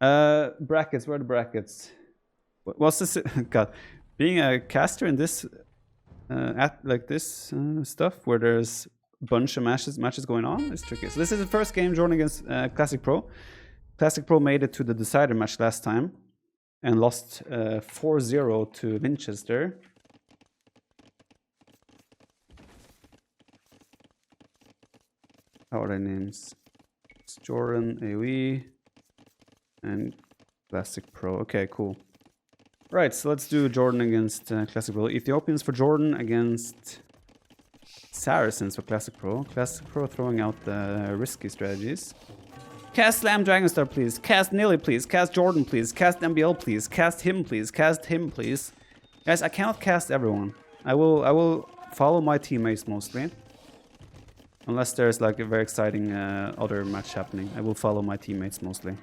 Brackets, where are the brackets? What's this? God, being a caster in this at like this stuff where there's a bunch of matches going on is tricky. So this is the first game JorDan against Classic Pro. Classic Pro made it to the decider match last time and lost 4-0 to Winchester. How are their names? It's JorDan, AoE, and Classic Pro. Okay, cool. Right, so let's do JorDan against Classic Pro. Ethiopians for JorDan against Saracens for Classic Pro. Classic Pro throwing out the risky strategies. Cast Slam Dragonstar, please. Cast Nilly, please. Cast JorDan, please. Cast MBL, please. Cast him, please. Cast him, please. Guys, I cannot cast everyone. I will follow my teammates mostly. Unless there's like a very exciting other match happening. I will follow my teammates mostly.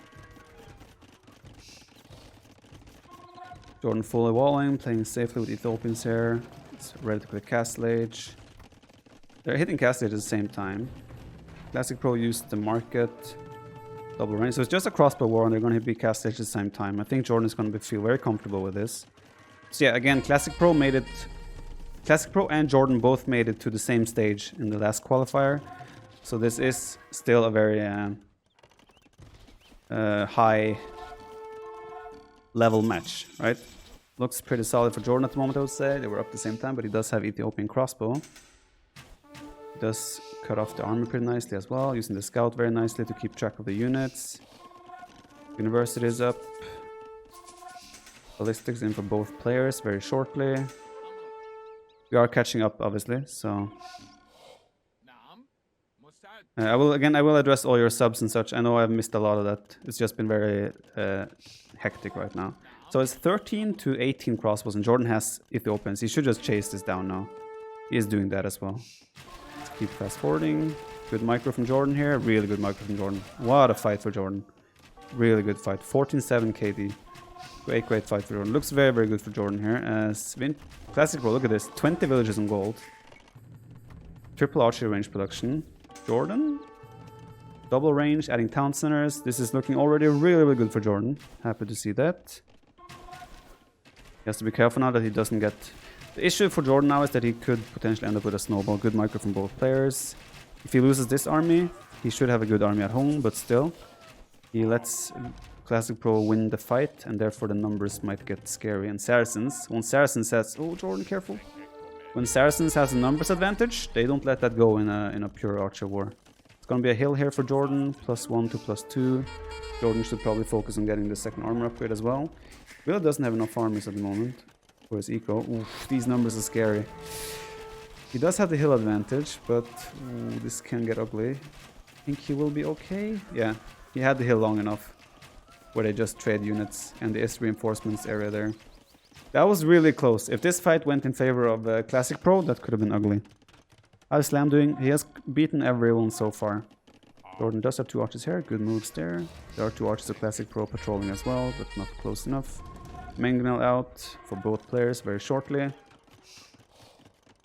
JorDan fully walling, playing safely with Ethiopians here. It's ready to click Castle Age. They're hitting Castle Age at the same time. Classic Pro used the market. Double range. So it's just a crossbow war and they're going to be Castle Age at the same time. I think JorDan is going to feel very comfortable with this. So yeah, again, Classic Pro made it... Classic Pro and JorDan both made it to the same stage in the last qualifier. So this is still a very high level match, right? Looks pretty solid for JorDan at the moment, I would say. They were up at the same time, but he does have Ethiopian crossbow. He does cut off the army pretty nicely as well, using the scout very nicely to keep track of the units. University is up. Ballistics in for both players very shortly. We are catching up, obviously, so... I will address all your subs and such. I know I've missed a lot of that. It's just been very hectic right now. So it's 13 to 18 crossbows, and JorDan has Ethiopians. He should just chase this down now. He is doing that as well. Let's keep fast forwarding. Good micro from JorDan here. Really good micro from JorDan. What a fight for JorDan. Really good fight. 14-7 KD. Great fight for JorDan. Looks very, very good for JorDan here. As Classic Pro, look at this. 20 villages in gold. Triple archery range production. JorDan. Double range, adding town centers. This is looking already really, really good for JorDan. Happy to see that. He has to be careful now that he doesn't get... The issue for JorDan now is that he could potentially end up with a snowball. Good micro from both players. If he loses this army, he should have a good army at home, but still. He lets Classic Pro win the fight, and therefore the numbers might get scary. And Saracens, when Saracens says, oh, JorDan, careful. When Saracens has a numbers advantage, they don't let that go in a pure archer war. It's gonna be a hill here for JorDan, +1 to +2. JorDan should probably focus on getting the second armor upgrade as well. Really doesn't have enough armies at the moment for his eco. Oof, these numbers are scary. He does have the hill advantage, but this can get ugly. I think he will be okay. Yeah, he had the hill long enough where they just trade units, and there is reinforcements area there. That was really close. If this fight went in favor of Classic Pro, that could have been ugly. How's Slam doing? He has beaten everyone so far. JorDan does have 2 archers here. Good moves there. There are 2 archers of Classic Pro patrolling as well, but not close enough. Mangonel out for both players very shortly.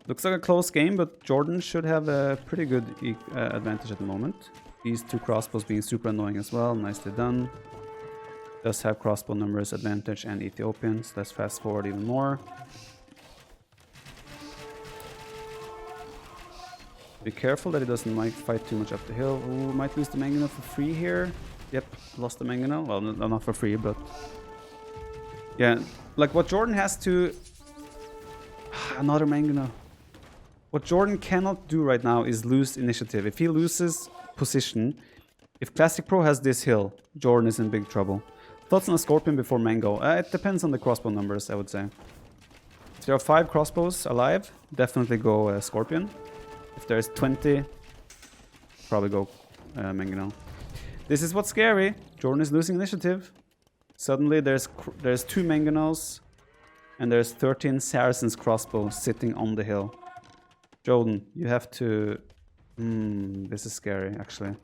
Looks like a close game, but JorDan should have a pretty good advantage at the moment. These 2 crossbows being super annoying as well. Nicely done. Does have crossbow numbers advantage and Ethiopians. Let's fast forward even more. Be careful that he doesn't fight too much up the hill. Ooh, might lose the Mangonel for free here. Yep, lost the Mangonel. Well, not for free, but... Yeah, like what JorDan has to... Another Mangonel. What JorDan cannot do right now is lose initiative. If he loses position, if Classic Pro has this hill, JorDan is in big trouble. Thoughts on a Scorpion before Mango? It depends on the crossbow numbers, I would say. If there are 5 crossbows alive, definitely go Scorpion. If there's 20, probably go Mangonel. This is what's scary. JorDan is losing initiative. Suddenly there's 2 Mangonels and there's 13 Saracens crossbows sitting on the hill. JorDan, you have to... this is scary, actually.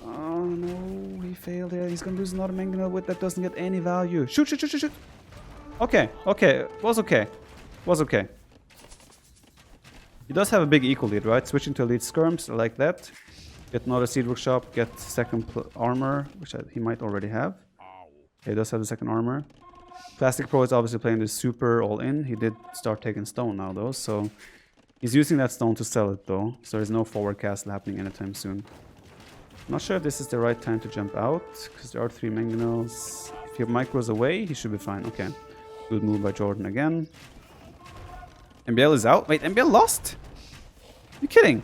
Oh no, he failed here. He's gonna lose another Mangonel with that doesn't get any value. Shoot, shoot, shoot, shoot, shoot! Okay, okay, was okay. Was okay. He does have a big equal lead, right? Switching to elite skirms, I like that. Get another Seed Workshop, get second armor, which he might already have. Okay, he does have the second armor. Classic Pro is obviously playing the super all-in. He did start taking stone now though, so he's using that stone to sell it though, so there's no forward castle happening anytime soon. I'm not sure if this is the right time to jump out, because there are 3 mangonels. If he micros away, he should be fine. Okay, good move by JorDan again. MBL is out. Wait, MBL lost? Are you kidding?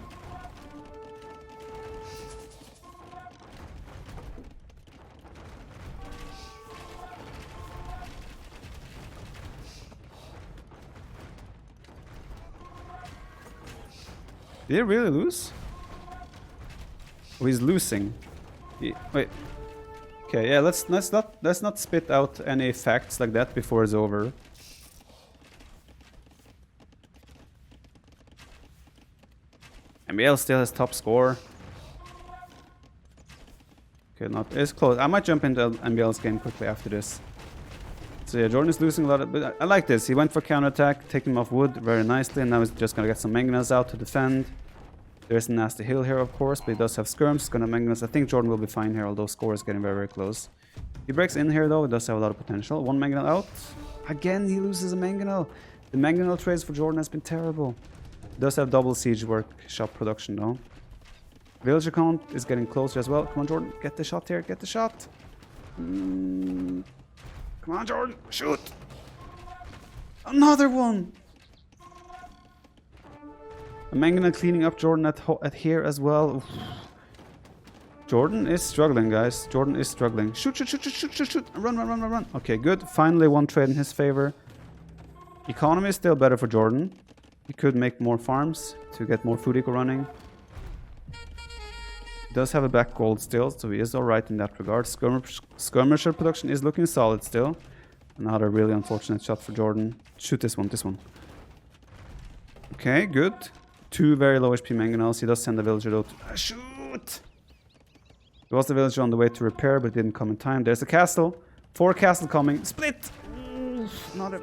Did he really lose? Oh, he's losing. Wait. Okay, yeah. Let's not spit out any facts like that before it's over. MBL still has top score. Okay, it's close. I might jump into MBL's game quickly after this. So yeah, JorDan is losing a lot of, but I like this. He went for counterattack, taking him off wood very nicely, and now he's just gonna get some mangonels out to defend. There's a nasty hill here, of course, but he does have skirms. He's gonna mangonels. I think JorDan will be fine here, although score is getting very, very close. He breaks in here though. He does have a lot of potential. 1 mangonel out. Again, he loses a mangonel. The mangonel trades for JorDan has been terrible. He does have double siege workshop production though. Villager count is getting closer as well. Come on, JorDan, get the shot here. Get the shot. Come on, JorDan, shoot! Another one! A mangonel cleaning up JorDan at here as well. Oof. JorDan is struggling, guys. JorDan is struggling. Shoot, shoot, shoot, shoot, shoot, shoot, shoot. Run, run, run, run, run. Okay, good. Finally, one trade in his favor. Economy is still better for JorDan. He could make more farms to get more food eco running. He does have a back gold still, so he is alright in that regard. Skirmisher production is looking solid still. Another really unfortunate shot for JorDan. Shoot this one, this one. Okay, good. 2 very low HP mangonels. He does send the villager though to shoot! There was the villager on the way to repair, but didn't come in time. There's a castle. 4 castle coming. Split! Not a...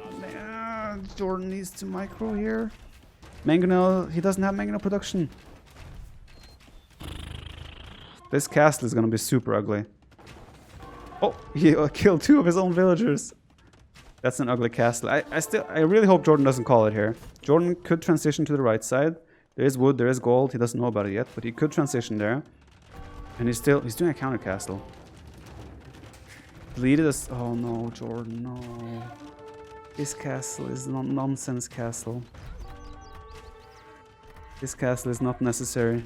JorDan needs to micro here. Mangonel, he doesn't have mangonel production. This castle is gonna be super ugly. Oh, he killed 2 of his own villagers. That's an ugly castle. I really hope JorDan doesn't call it here. JorDan could transition to the right side. There is wood, there is gold. He doesn't know about it yet, but he could transition there. And he's doing a counter castle. Deleted us. Oh no, JorDan, no. This castle is a nonsense castle. This castle is not necessary.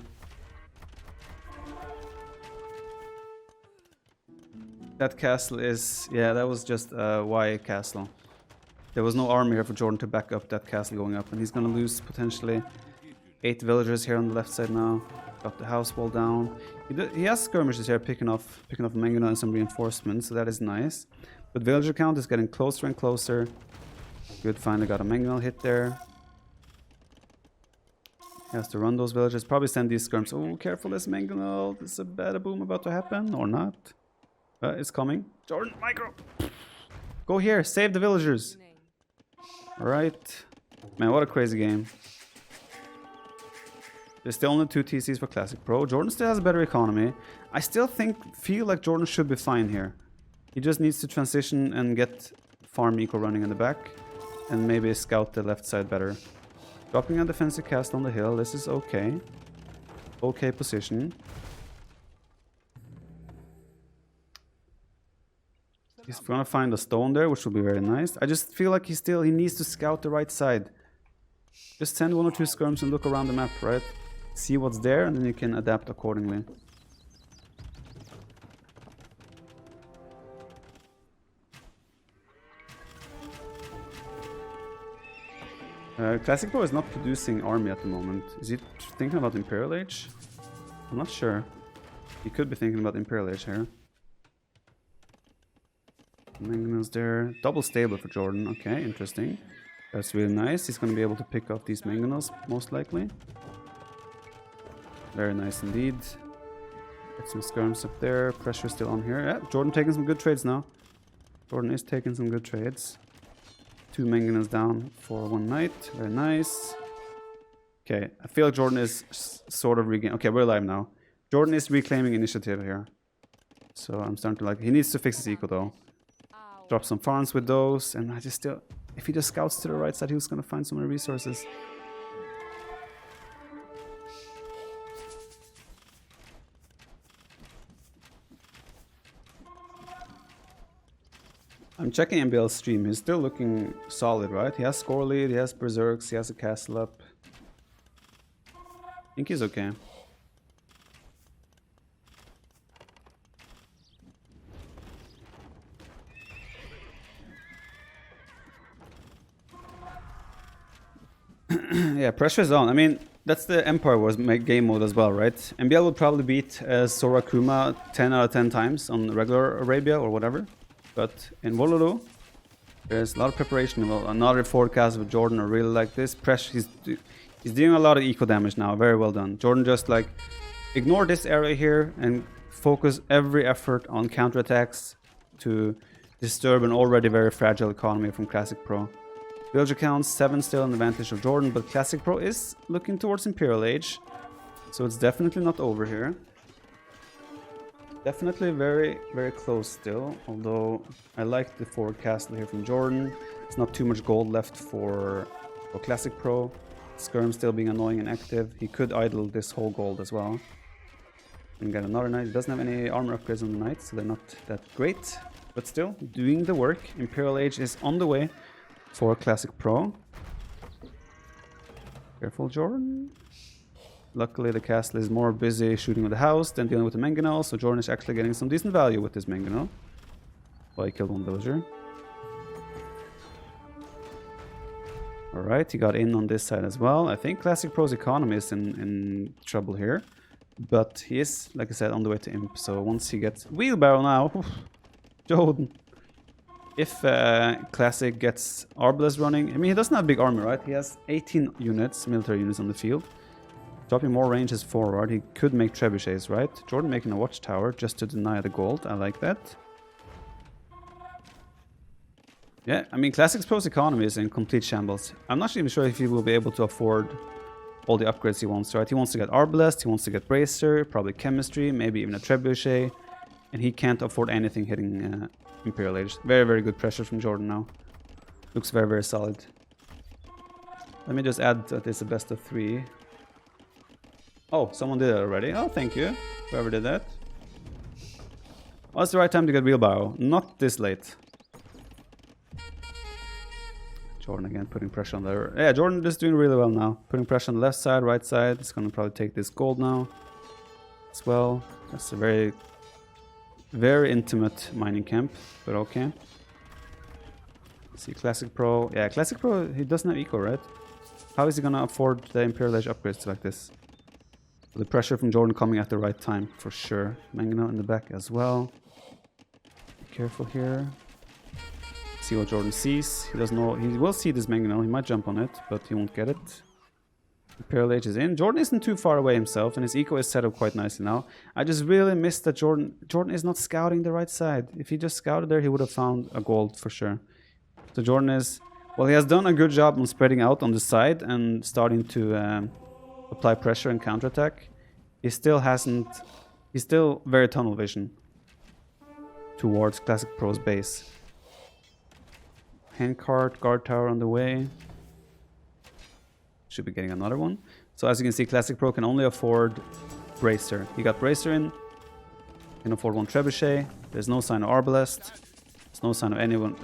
That castle is... yeah, that was just a YA castle. There was no army here for JorDan to back up that castle going up, and he's gonna lose potentially 8 villagers here on the left side now. Got the house wall down. He has skirmishes here picking off mangonel and some reinforcements, so that is nice. But villager count is getting closer and closer. Good, finally got a mangonel hit there. He has to run those villagers. Probably send these skirms. Oh, careful, this mangonel. This is a bad boom about to happen, or not. It's coming. JorDan, micro! Go here, save the villagers! Alright. Man, what a crazy game. There's still only 2 TCs for Classic Pro. JorDan still has a better economy. I still feel like JorDan should be fine here. He just needs to transition and get farm eco running in the back. And maybe scout the left side better. Dropping a defensive castle on the hill. This is okay. Okay position. He's gonna find a stone there, which will be very nice. I just feel like he needs to scout the right side. Just send 1 or 2 skirms and look around the map, right? See what's there, and then you can adapt accordingly. Classic Pro is not producing army at the moment. Is he thinking about Imperial Age? I'm not sure. He could be thinking about Imperial Age here. Mangonels there. Double stable for JorDan. Okay, interesting. That's really nice. He's going to be able to pick off these mangonels, most likely. Very nice indeed. Get some skirms up there. Pressure still on here. Yeah, JorDan taking some good trades now. JorDan is taking some good trades. 2 mangonels down for 1 night. Very nice. Okay, I feel like JorDan is sort of regaining. Okay, we're live now. Jordan is reclaiming initiative here. So I'm starting to like... He needs to fix his eco though. Drop some farms with those, and I just still... If he just scouts to the right side, he was gonna find so many resources. I'm checking MBL's stream. He's still looking solid, right? He has score lead, he has berserks, he has a castle up. I think he's okay. Yeah, pressure is on. I mean, that's the Empire Wars game mode as well, right? MBL will probably beat Sora Kuma 10 out of 10 times on regular Arabia or whatever. But in Wololo, there's a lot of preparation. Another forecast with JorDan. I really like this. Pressure, he's doing a lot of eco damage now. Very well done. JorDan just like ignore this area here and focus every effort on counterattacks to disturb an already very fragile economy from Classic Pro. Villager counts 7 still an advantage of JorDan, but Classic Pro is looking towards Imperial Age, so it's definitely not over here. Definitely very, very close still, although I like the forward castle here from JorDan. There's not too much gold left for Classic Pro. Skirm still being annoying and active. He could idle this whole gold as well. And get another knight. He doesn't have any armor upgrades on the knights, so they're not that great. But still, doing the work. Imperial Age is on the way for Classic Pro. Careful, JorDan. Luckily, the castle is more busy shooting with the house than dealing with the mangonel, so JorDan is actually getting some decent value with this mangonel. Well, he killed one villager. Alright, he got in on this side as well. I think Classic Pro's economy is in trouble here. But he is, like I said, on the way to Imp, so once he gets... Wheelbarrow now! JorDan. If Classic gets Arbalest running... I mean, he doesn't have a big army, right? He has 18 units, military units on the field. Dropping more ranges forward, he could make trebuchets, right? JorDan making a watchtower just to deny the gold. I like that. Yeah, I mean, Classic Pro's economy is in complete shambles. I'm not even sure if he will be able to afford all the upgrades he wants, right? He wants to get Arbalest, he wants to get Bracer, probably Chemistry, maybe even a Trebuchet. And he can't afford anything hitting Imperial Age. Very, very good pressure from JorDan now. Looks very, very solid. Let me just add that it's a best of 3. Oh, someone did it already. Oh, thank you. Whoever did that. Well, it's the right time to get wheelbarrow. Not this late. JorDan again putting pressure on the... Yeah, JorDan is doing really well now. Putting pressure on the left side, right side. It's going to probably take this gold now as well. That's a very, very intimate mining camp, but okay. See, Classic Pro. Yeah, Classic Pro, he doesn't have eco, right? How is he going to afford the Imperial Age upgrades like this? The pressure from JorDan coming at the right time, for sure. Mangonel in the back as well. Be careful here. See what JorDan sees. He doesn't know. He will see this Mangonel. He might jump on it, but he won't get it. Imperial Age is in. JorDan isn't too far away himself, and his eco is set up quite nicely now. I just really missed that JorDan is not scouting the right side. If he just scouted there, he would have found a gold for sure. So JorDan is... Well, he has done a good job on spreading out on the side and starting to... apply pressure and counterattack. He still hasn't... He's still very tunnel vision towards Classic Pro's base. Handcart, guard tower on the way. Should be getting another one. So as you can see, Classic Pro can only afford Bracer. He got Bracer in. Can afford 1 Trebuchet. There's no sign of Arbalest. There's no sign of anyone.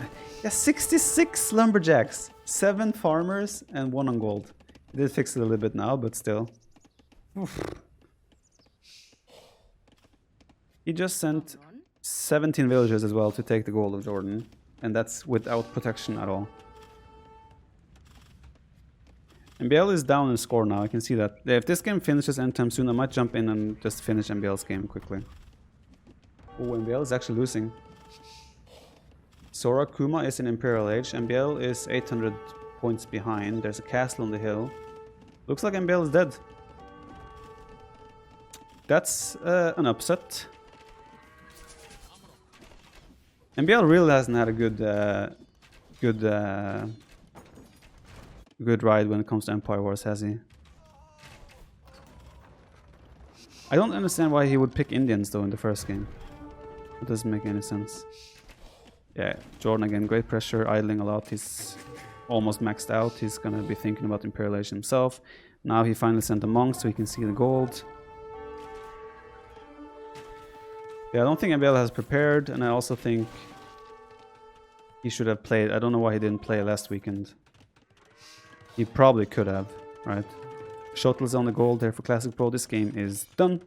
Yeah, 66 Lumberjacks. 7 farmers and 1 on gold. He did fix it a little bit now, but still. Oof. He just sent 17 villagers as well to take the gold of JorDan. And that's without protection at all. MBL is down in score now, I can see that. If this game finishes anytime soon, I might jump in and just finish MBL's game quickly. Oh, MBL is actually losing. Sora Kuma is in Imperial Age. MBL is 800 points behind. There's a castle on the hill. Looks like MBL is dead. That's an upset. MBL really hasn't had a good ride when it comes to Empire Wars, has he? I don't understand why he would pick Indians though in the first game. It doesn't make any sense. Yeah, JorDan again, great pressure, idling a lot. He's almost maxed out. He's gonna be thinking about Imperial Age himself. Now he finally sent a monk so he can see the gold. Yeah, I don't think MBL has prepared, and I also think he should have played. I don't know why he didn't play last weekend. He probably could have, right? Shottle's on the gold there for Classic Pro. This game is done.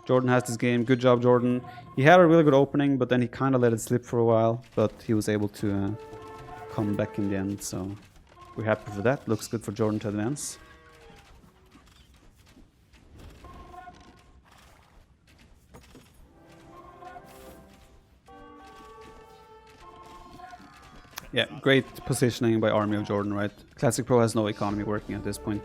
JorDan has this game. Good job, JorDan. He had a really good opening, but then he kind of let it slip for a while. But he was able to come back in the end, so we're happy for that. Looks good for JorDan to advance. Yeah, great positioning by Army of JorDan, right? Classic Pro has no economy working at this point.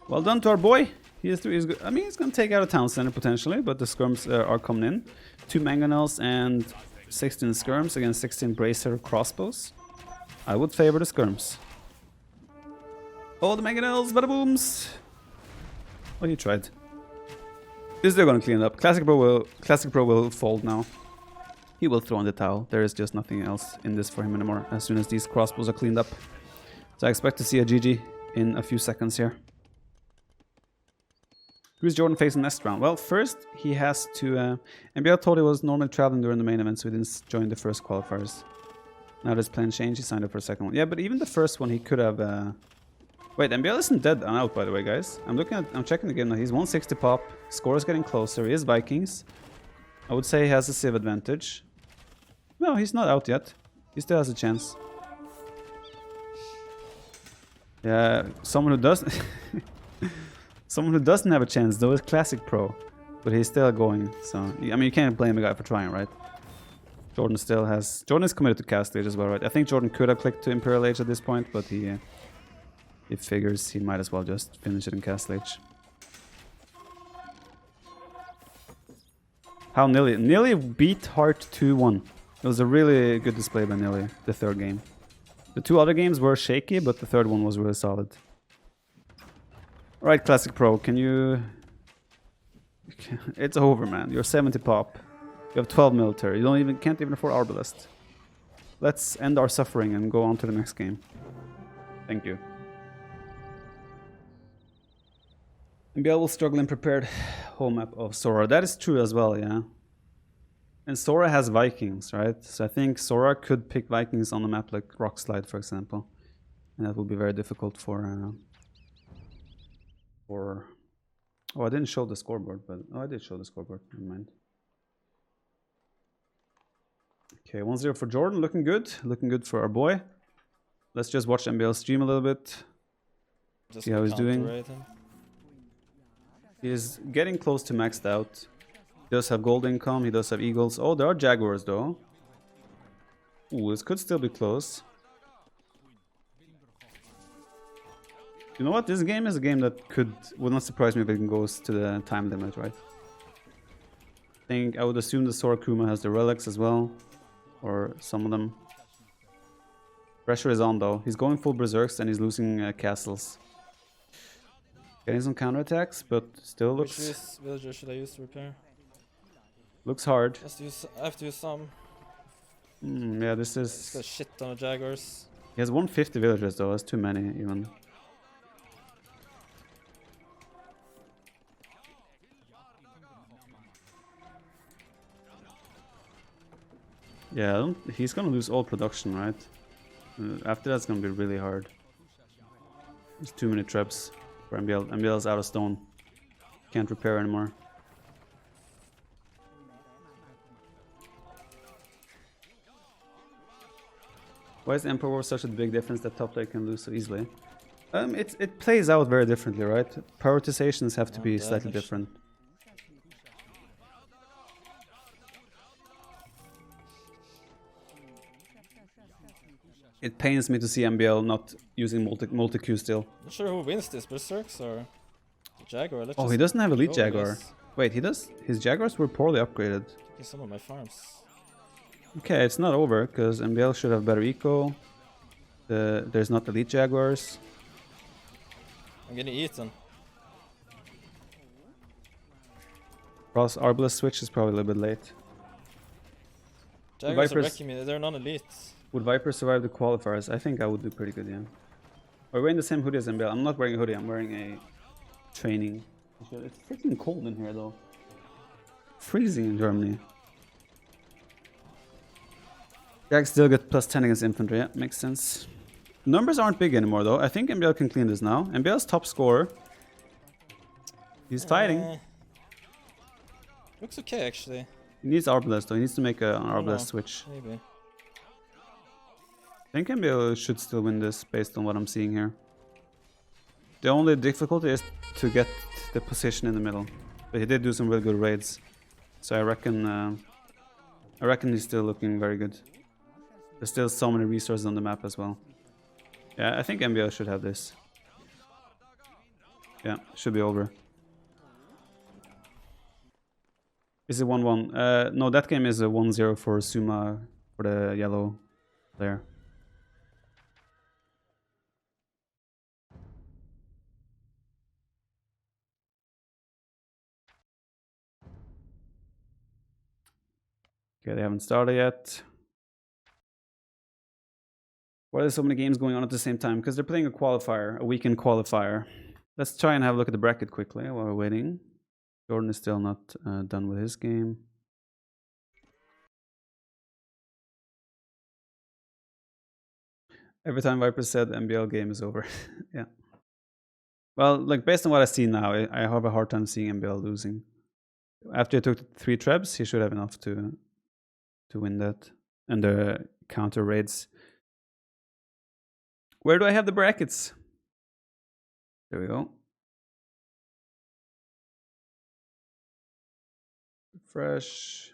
Well done to our boy. He's good. I mean, he's going to take out a town center potentially, but the skirms are coming in. 2 mangonels and 16 skirms against 16 bracer crossbows. I would favor the skirms. Oh, the mangonels, bada booms. Oh, he tried. Is they're going to clean it up. Classic Pro will fold now. He will throw in the towel. There is just nothing else in this for him anymore as soon as these crossbows are cleaned up. So I expect to see a GG in a few seconds here. Who's JorDan facing next round? Well, first he has to... MBL told he was normally traveling during the main event, so he didn't join the first qualifiers. Now this plan changed, he signed up for a second one. Yeah, but even the first one he could have... Wait, MBL isn't dead and out, by the way, guys. I'm checking the game now. He's 160 pop. Score is getting closer. He is Vikings. I would say he has a civ advantage. No, he's not out yet. He still has a chance. Yeah, someone who doesn't... Someone who doesn't have a chance though is Classic Pro, but he's still going. So I mean, you can't blame a guy for trying, right? JorDan still has. JorDan is committed to Cast Age as well, right? I think JorDan could have clicked to Imperial Age at this point, but he figures he might as well just finish it in Cast Age. How Nilly beat Heart 2-1. It was a really good display by Nilly, the third game. The 2 other games were shaky, but the third one was really solid. Alright, Classic Pro, can you... It's over, man. You're 70 pop. You have 12 military. You can't even afford Arbalest. Let's end our suffering and go on to the next game. Thank you. MBL will struggle in prepared home map of Sora. That is true as well, yeah. And Sora has Vikings, right? So I think Sora could pick Vikings on a map like Rockslide, for example. And that would be very difficult for... Oh, I didn't show the scoreboard, but... Oh, I did show the scoreboard. Never mind. Okay, 1-0 for JorDan. Looking good. Looking good for our boy. Let's just watch MBL stream a little bit. Just see how he's doing. He is getting close to maxed out. He does have gold income. He does have eagles. Oh, there are jaguars, though. Ooh, this could still be close. You know what? This game is a game that would not surprise me if it goes to the time limit, right? I would assume the Sora Kuma has the relics as well, or some of them. Pressure is on though. He's going full berserks and he's losing castles. Getting some counterattacks, but still looks. Which villager should I use to repair? Looks hard. I have to use some. Yeah, this is. He's got a shit ton of jaguars. He has 150 villagers though. That's too many even. Yeah, he's gonna lose all production, right? After that's gonna be really hard. There's too many traps for MBL. MBL's out of stone. Can't repair anymore. Why is Emperor War such a big difference that top lane can lose so easily? It plays out very differently, right? Prioritizations have to be slightly different. It pains me to see MBL not using multi-Q still. Not sure who wins this, Berserks or the Jaguar. Oh, he doesn't have Elite Jaguar. Wait, he does? His Jaguars were poorly upgraded. Taking some of my farms. Okay, it's not over, because MBL should have better eco. There's not Elite Jaguars. I'm getting eaten. Cross Arbalest switch is probably a little bit late. Jaguars are Vipers- wrecking me. They're non-elite. Would Viper survive the qualifiers? I think I would do pretty good, yeah. We're wearing the same hoodie as MBL. I'm not wearing a hoodie, I'm wearing a training. It's freaking cold in here though. Freezing in Germany. Jag still get plus 10 against infantry, yeah, makes sense. Numbers aren't big anymore though. I think MBL can clean this now. MBL's top scorer. He's fighting. Looks okay actually. He needs Arbalest though. He needs to make an I don't know. Arbalest switch. Maybe. I think MBL should still win this based on what I'm seeing here. The only difficulty is to get the position in the middle. But he did do some really good raids. So I reckon he's still looking very good. There's still so many resources on the map as well. Yeah, I think MBL should have this. Yeah, should be over. Is it 1-1? No, that game is a 1-0 for Suma for the yellow player. Okay, they haven't started yet. Why are there so many games going on at the same time? Because they're playing a qualifier, a weekend qualifier. Let's try and have a look at the bracket quickly while we're waiting. JorDan is still not done with his game. Every time Viper said MBL game is over. Yeah. Well, like based on what I see now, I have a hard time seeing MBL losing. After he took 3 trebs, he should have enough to win that. And the counter raids. Where do I have the brackets? There we go. Fresh.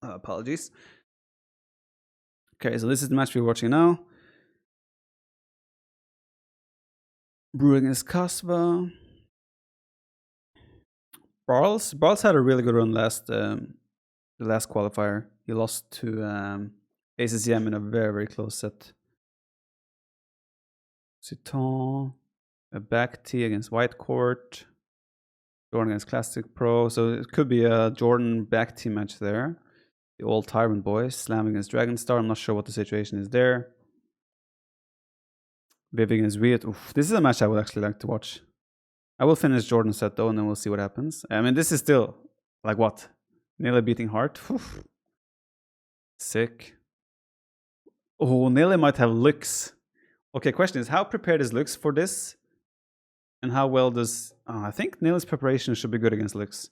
Apologies. Okay, so this is the match we're watching now. Brewing is Kasva. Barls had a really good run the last qualifier. He lost to ACCM in a very, very close set. Citon, a back T against White Court. JorDan against Classic Pro. So it could be a JorDan back T match there. The old Tyrant boys slamming against Dragonstar. I'm not sure what the situation is there. Viv against Riot. Oof, this is a match I would actually like to watch. I will finish JorDan's set though, and then we'll see what happens. I mean, this is still like what? Nearly beating Heart. Oof. Sick. Oh, Nearly might have Lux. Okay, question is, how prepared is Lux for this? And how well does... Oh, I think Nearly's preparation should be good against Lux.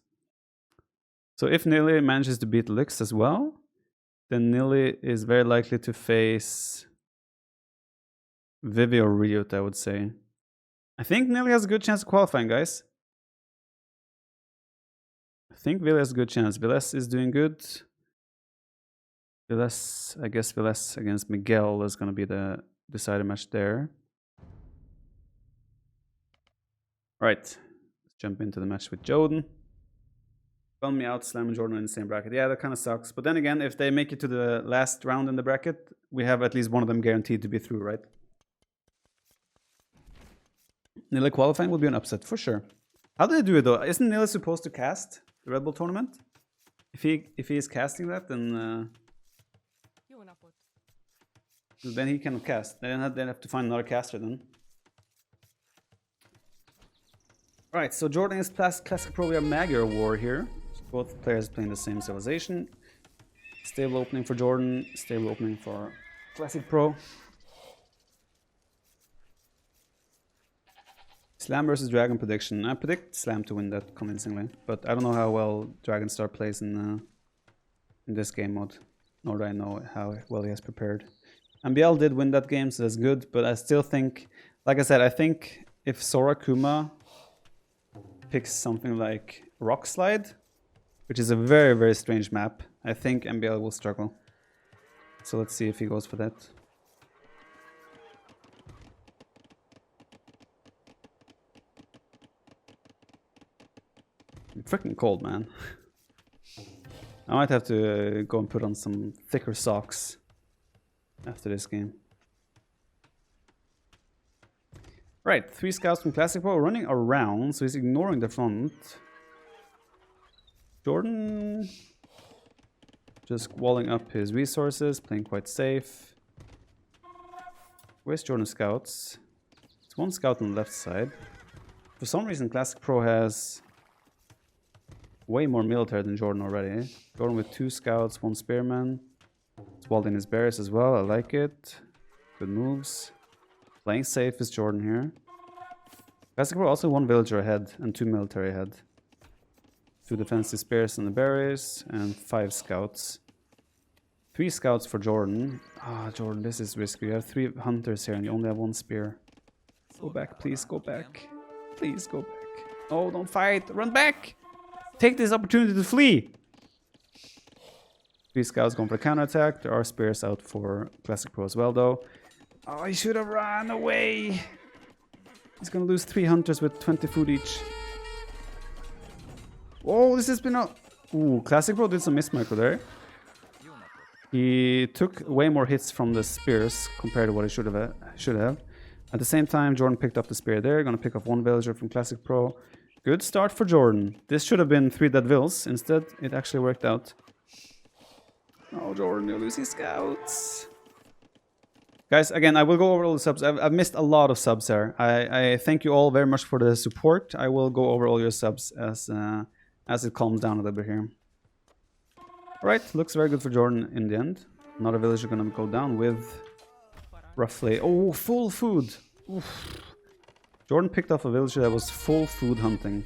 So if Nearly manages to beat Lux as well, then Nearly is very likely to face Vivi or Riot, I would say. I think Nearly has a good chance of qualifying, guys. I think Viles has a good chance. Viles is doing good. I guess Viles against Miguel is going to be the deciding match there. Right, let's jump into the match with JorDan. Bum me out, Slam and JorDan in the same bracket. Yeah, that kind of sucks. But then again, if they make it to the last round in the bracket, we have at least one of them guaranteed to be through, right? Nearly qualifying will be an upset, for sure. How do they do it though? Isn't Nearly supposed to cast the Red Bull tournament? If he is casting that, then he cannot cast. They have to find another caster then. Right, so JorDan is Classic Pro. We have Magyar War here. Both players playing the same civilization. Stable opening for JorDan, stable opening for Classic Pro. Slam versus Dragon prediction. I predict Slam to win that convincingly, but I don't know how well Dragonstar plays in this game mode, nor do I know how well he has prepared. MBL did win that game, so that's good, but I still think, like I said, I think if Sora Kuma picks something like Rock Slide, which is a very, very strange map, I think MBL will struggle. So let's see if he goes for that. I'm freaking cold, man. I might have to go and put on some thicker socks after this game. Right, 3 scouts from Classic Pro running around, so he's ignoring the front. JorDan just walling up his resources, playing quite safe. Where's JorDan's scouts? There's 1 scout on the left side. For some reason, Classic Pro has way more military than JorDan already. JorDan with 2 scouts, 1 spearman. He's walled in his bears as well, I like it. Good moves. Playing safe is JorDan here. Classic Pro also 1 villager ahead and 2 military ahead. 2 defensive spears and the berries and 5 scouts. 3 scouts for JorDan. Ah, JorDan, this is risky. You have 3 hunters here and you only have 1 spear. Go back, please, go back. Please go back. Oh, don't fight. Run back. Take this opportunity to flee. 3 scouts going for counterattack. There are spears out for Classic Pro as well, though. Oh, he should have run away. He's gonna lose 3 hunters with 20 food each. Oh, this has been a... Ooh, Classic Pro did some mismicro there. He took way more hits from the spears compared to what he should have. At the same time, JorDan picked up the spear there. Gonna pick up 1 villager from Classic Pro. Good start for JorDan. This should have been 3 dead vills. Instead, it actually worked out. Oh, JorDan, you're losing scouts. Guys, again, I will go over all the subs. I've missed a lot of subs here. I thank you all very much for the support. I will go over all your subs as it calms down a little bit here. Alright, looks very good for JorDan in the end. Another villager gonna go down with roughly... Oh, full food! Oof. JorDan picked off a villager that was full food hunting.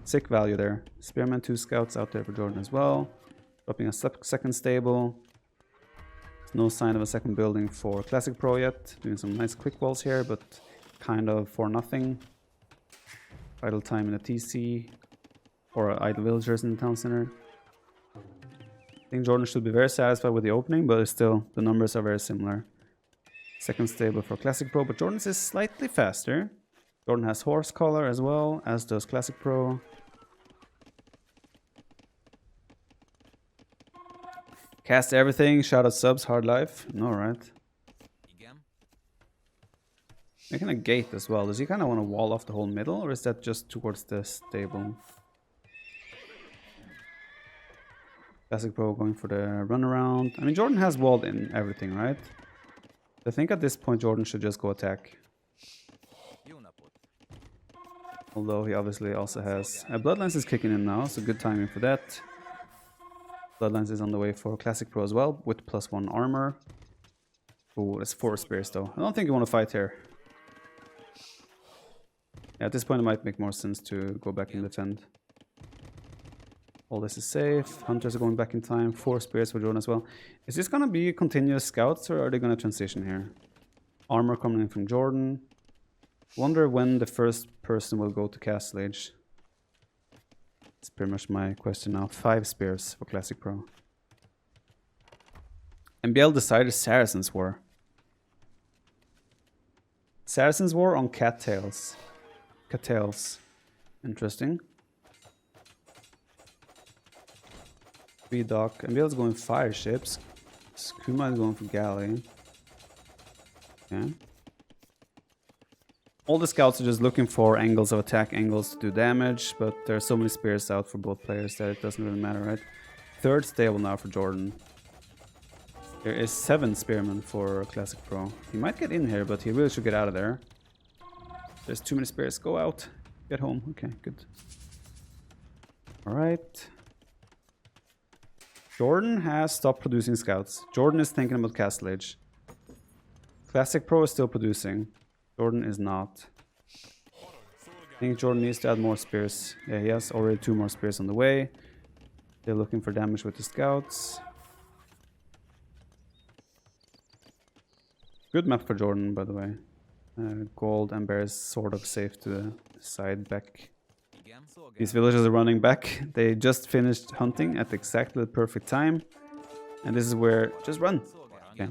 Sick value there. Spearman 2 scouts out there for JorDan as well. Dropping a second stable. No sign of a second building for Classic Pro yet. Doing some nice quick walls here, but kind of for nothing. Idle time in the TC. Or idle villagers in the town center. I think JorDan should be very satisfied with the opening, but still, the numbers are very similar. Second stable for Classic Pro, but JorDan's is slightly faster. JorDan has horse collar as well, as does Classic Pro. Cast everything, shout out subs, hard life. Alright. Making a gate as well. Does he kind of want to wall off the whole middle, or is that just towards the stable? Classic Pro going for the runaround. I mean, JorDan has walled in everything, right? I think at this point JorDan should just go attack. Although he obviously also has... Bloodlines is kicking in now, so good timing for that. Bloodlines is on the way for Classic Pro as well, with +1 armor. Oh, that's 4 spears though. I don't think you want to fight here. Yeah, at this point it might make more sense to go back and defend. All this is safe. Hunters are going back in time. 4 spears for JorDan as well. Is this going to be continuous scouts, or are they going to transition here? Armor coming in from JorDan. Wonder when the first person will go to Castle Age. That's pretty much my question now. 5 spears for Classic Pro. MBL decided Saracens War. Saracens War on cattails. Cattails. Interesting. 3 dock. MBL is going fire ships. Skuma is going for galley. Okay. All the scouts are just looking for angles of attack, angles to do damage, but there are so many spears out for both players that it doesn't really matter, right? 3rd stable now for JorDan. There is 7 spearmen for Classic Pro. He might get in here, but he really should get out of there. There's too many spears. Go out. Get home. Okay, good. Alright. JorDan has stopped producing scouts. JorDan is thinking about Castle Age. Classic Pro is still producing. JorDan is not. I think JorDan needs to add more spears. Yeah, he has already 2 more spears on the way. They're looking for damage with the scouts. Good map for JorDan, by the way. Gold and bears sort of safe to the side back. These villagers are running back. They just finished hunting at exactly the perfect time. And this is where... Just run! Okay.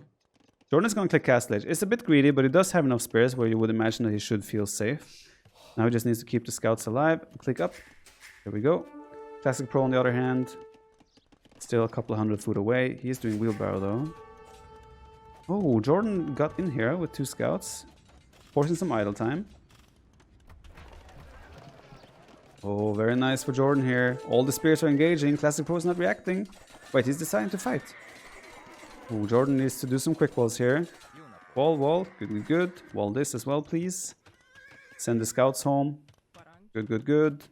JorDan is going to click Castle Age. It's a bit greedy, but he does have enough spears where you would imagine that he should feel safe. Now he just needs to keep the scouts alive. Click up. There we go. Classic Pro on the other hand. Still a couple of 100 foot away. He's doing wheelbarrow though. Oh, JorDan got in here with 2 scouts. Forcing some idle time. Oh, very nice for JorDan here. All the spears are engaging. Classic Pro is not reacting. Wait, he's deciding to fight. Oh, JorDan needs to do some quick walls here. Wall, wall. Good, good, good. Wall this as well, please. Send the scouts home. Good, good, good.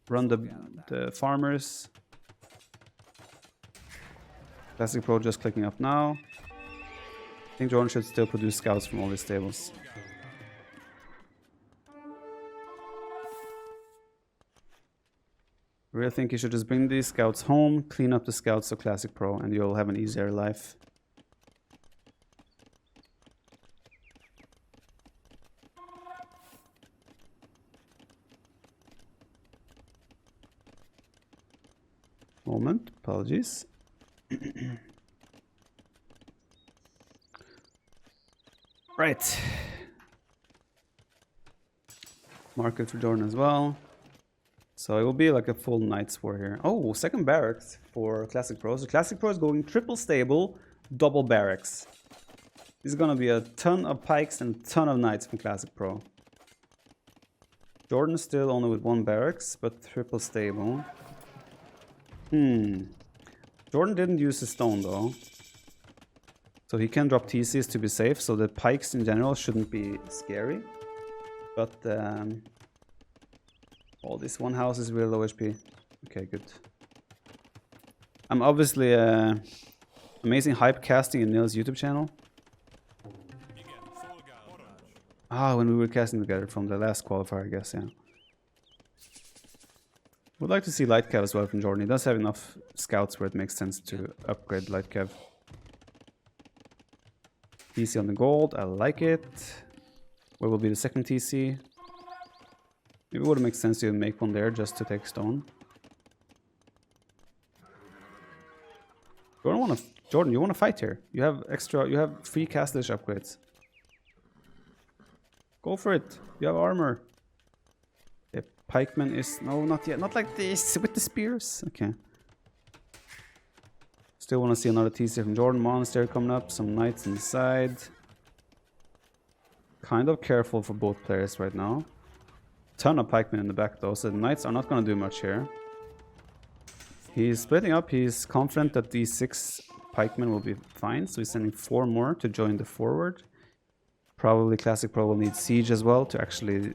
Run the farmers. Classic Pro just clicking up now. I think JorDan should still produce scouts from all these stables. I really think you should just bring these scouts home, clean up the scouts to Classic Pro, and you'll have an easier life. Moment, apologies. Right. Market for JorDan as well. So it will be like a full Knights War here. Oh, second barracks for Classic Pro. So Classic Pro is going triple stable, double barracks. This is gonna be a ton of pikes and a ton of knights from Classic Pro. JorDan still only with one barracks, but triple stable. JorDan didn't use the stone though. So he can drop TCs to be safe, so the pikes in general shouldn't be scary. But all this one house is really low HP. Okay, good. I'm obviously amazing hype casting in Neil's YouTube channel. Ah, when we were casting together from the last qualifier, I guess, yeah. Would like to see light cav as well from JorDan. He does have enough scouts where it makes sense to upgrade light cav. TC on the gold, I like it. Where will be the second TC? Maybe it would make sense to make one there just to take stone. JorDan, you want to fight here? You have free castless upgrades. Go for it. You have armor. The pikeman is no, not yet. Not like this with the spears. Okay. Still want to see another TC from JorDan. Monastery coming up. Some knights inside. Kind of careful for both players right now. Ton of pikemen in the back though, so the knights are not going to do much here. He's splitting up. He's confident that these 6 pikemen will be fine, so he's sending 4 more to join the forward. Probably Classic Pro will need siege as well to actually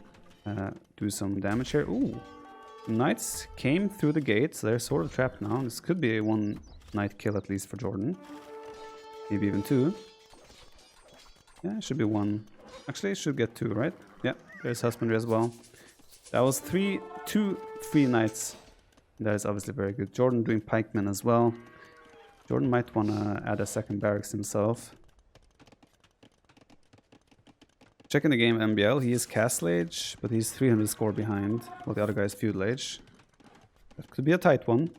do some damage here. Ooh, the knights came through the gate, so they're sort of trapped now. This could be one knight kill at least for JorDan. Maybe even 2. Yeah, it should be 1. Actually, it should get 2, right? Yeah, there's husbandry as well. That was 2 free knights. That is obviously very good. JorDan doing pikemen as well. JorDan might want to add a second barracks himself. Checking the game MBL, he is Castle Age, but he's 300 score behind, while the other guy is Feudal Age. That could be a tight one.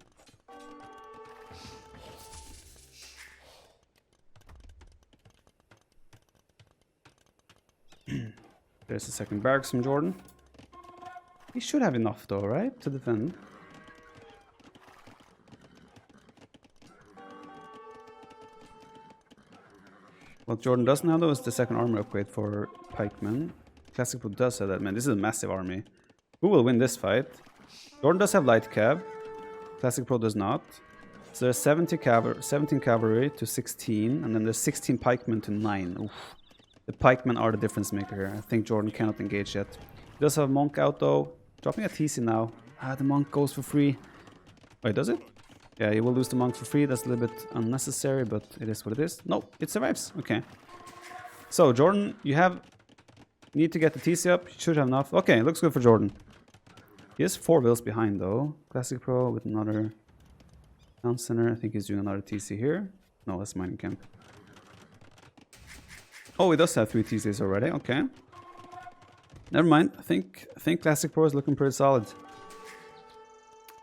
There's the second barracks from JorDan. He should have enough though, right? To defend. What JorDan doesn't have though is the second armor upgrade for pikemen. Classic Pro does have that, man. This is a massive army. Who will win this fight? JorDan does have light cav. Classic Pro does not. So there's 17 cavalry to 16, and then there's 16 pikemen to 9. Oof. The pikemen are the difference maker here. I think JorDan cannot engage yet. He does have a monk out though. Dropping a TC now. Ah, the monk goes for free. Wait, does it? Yeah, he will lose the monk for free. That's a little bit unnecessary, but it is what it is. No, it survives. Okay. So, JorDan, need to get the TC up. You should have enough. Okay, looks good for JorDan. He is 4 bills behind though. Classic Pro with another town center. I think he's doing another TC here. No, that's mining camp. Oh, he does have 3 TCs already. Okay. Never mind. I think Classic Pro is looking pretty solid.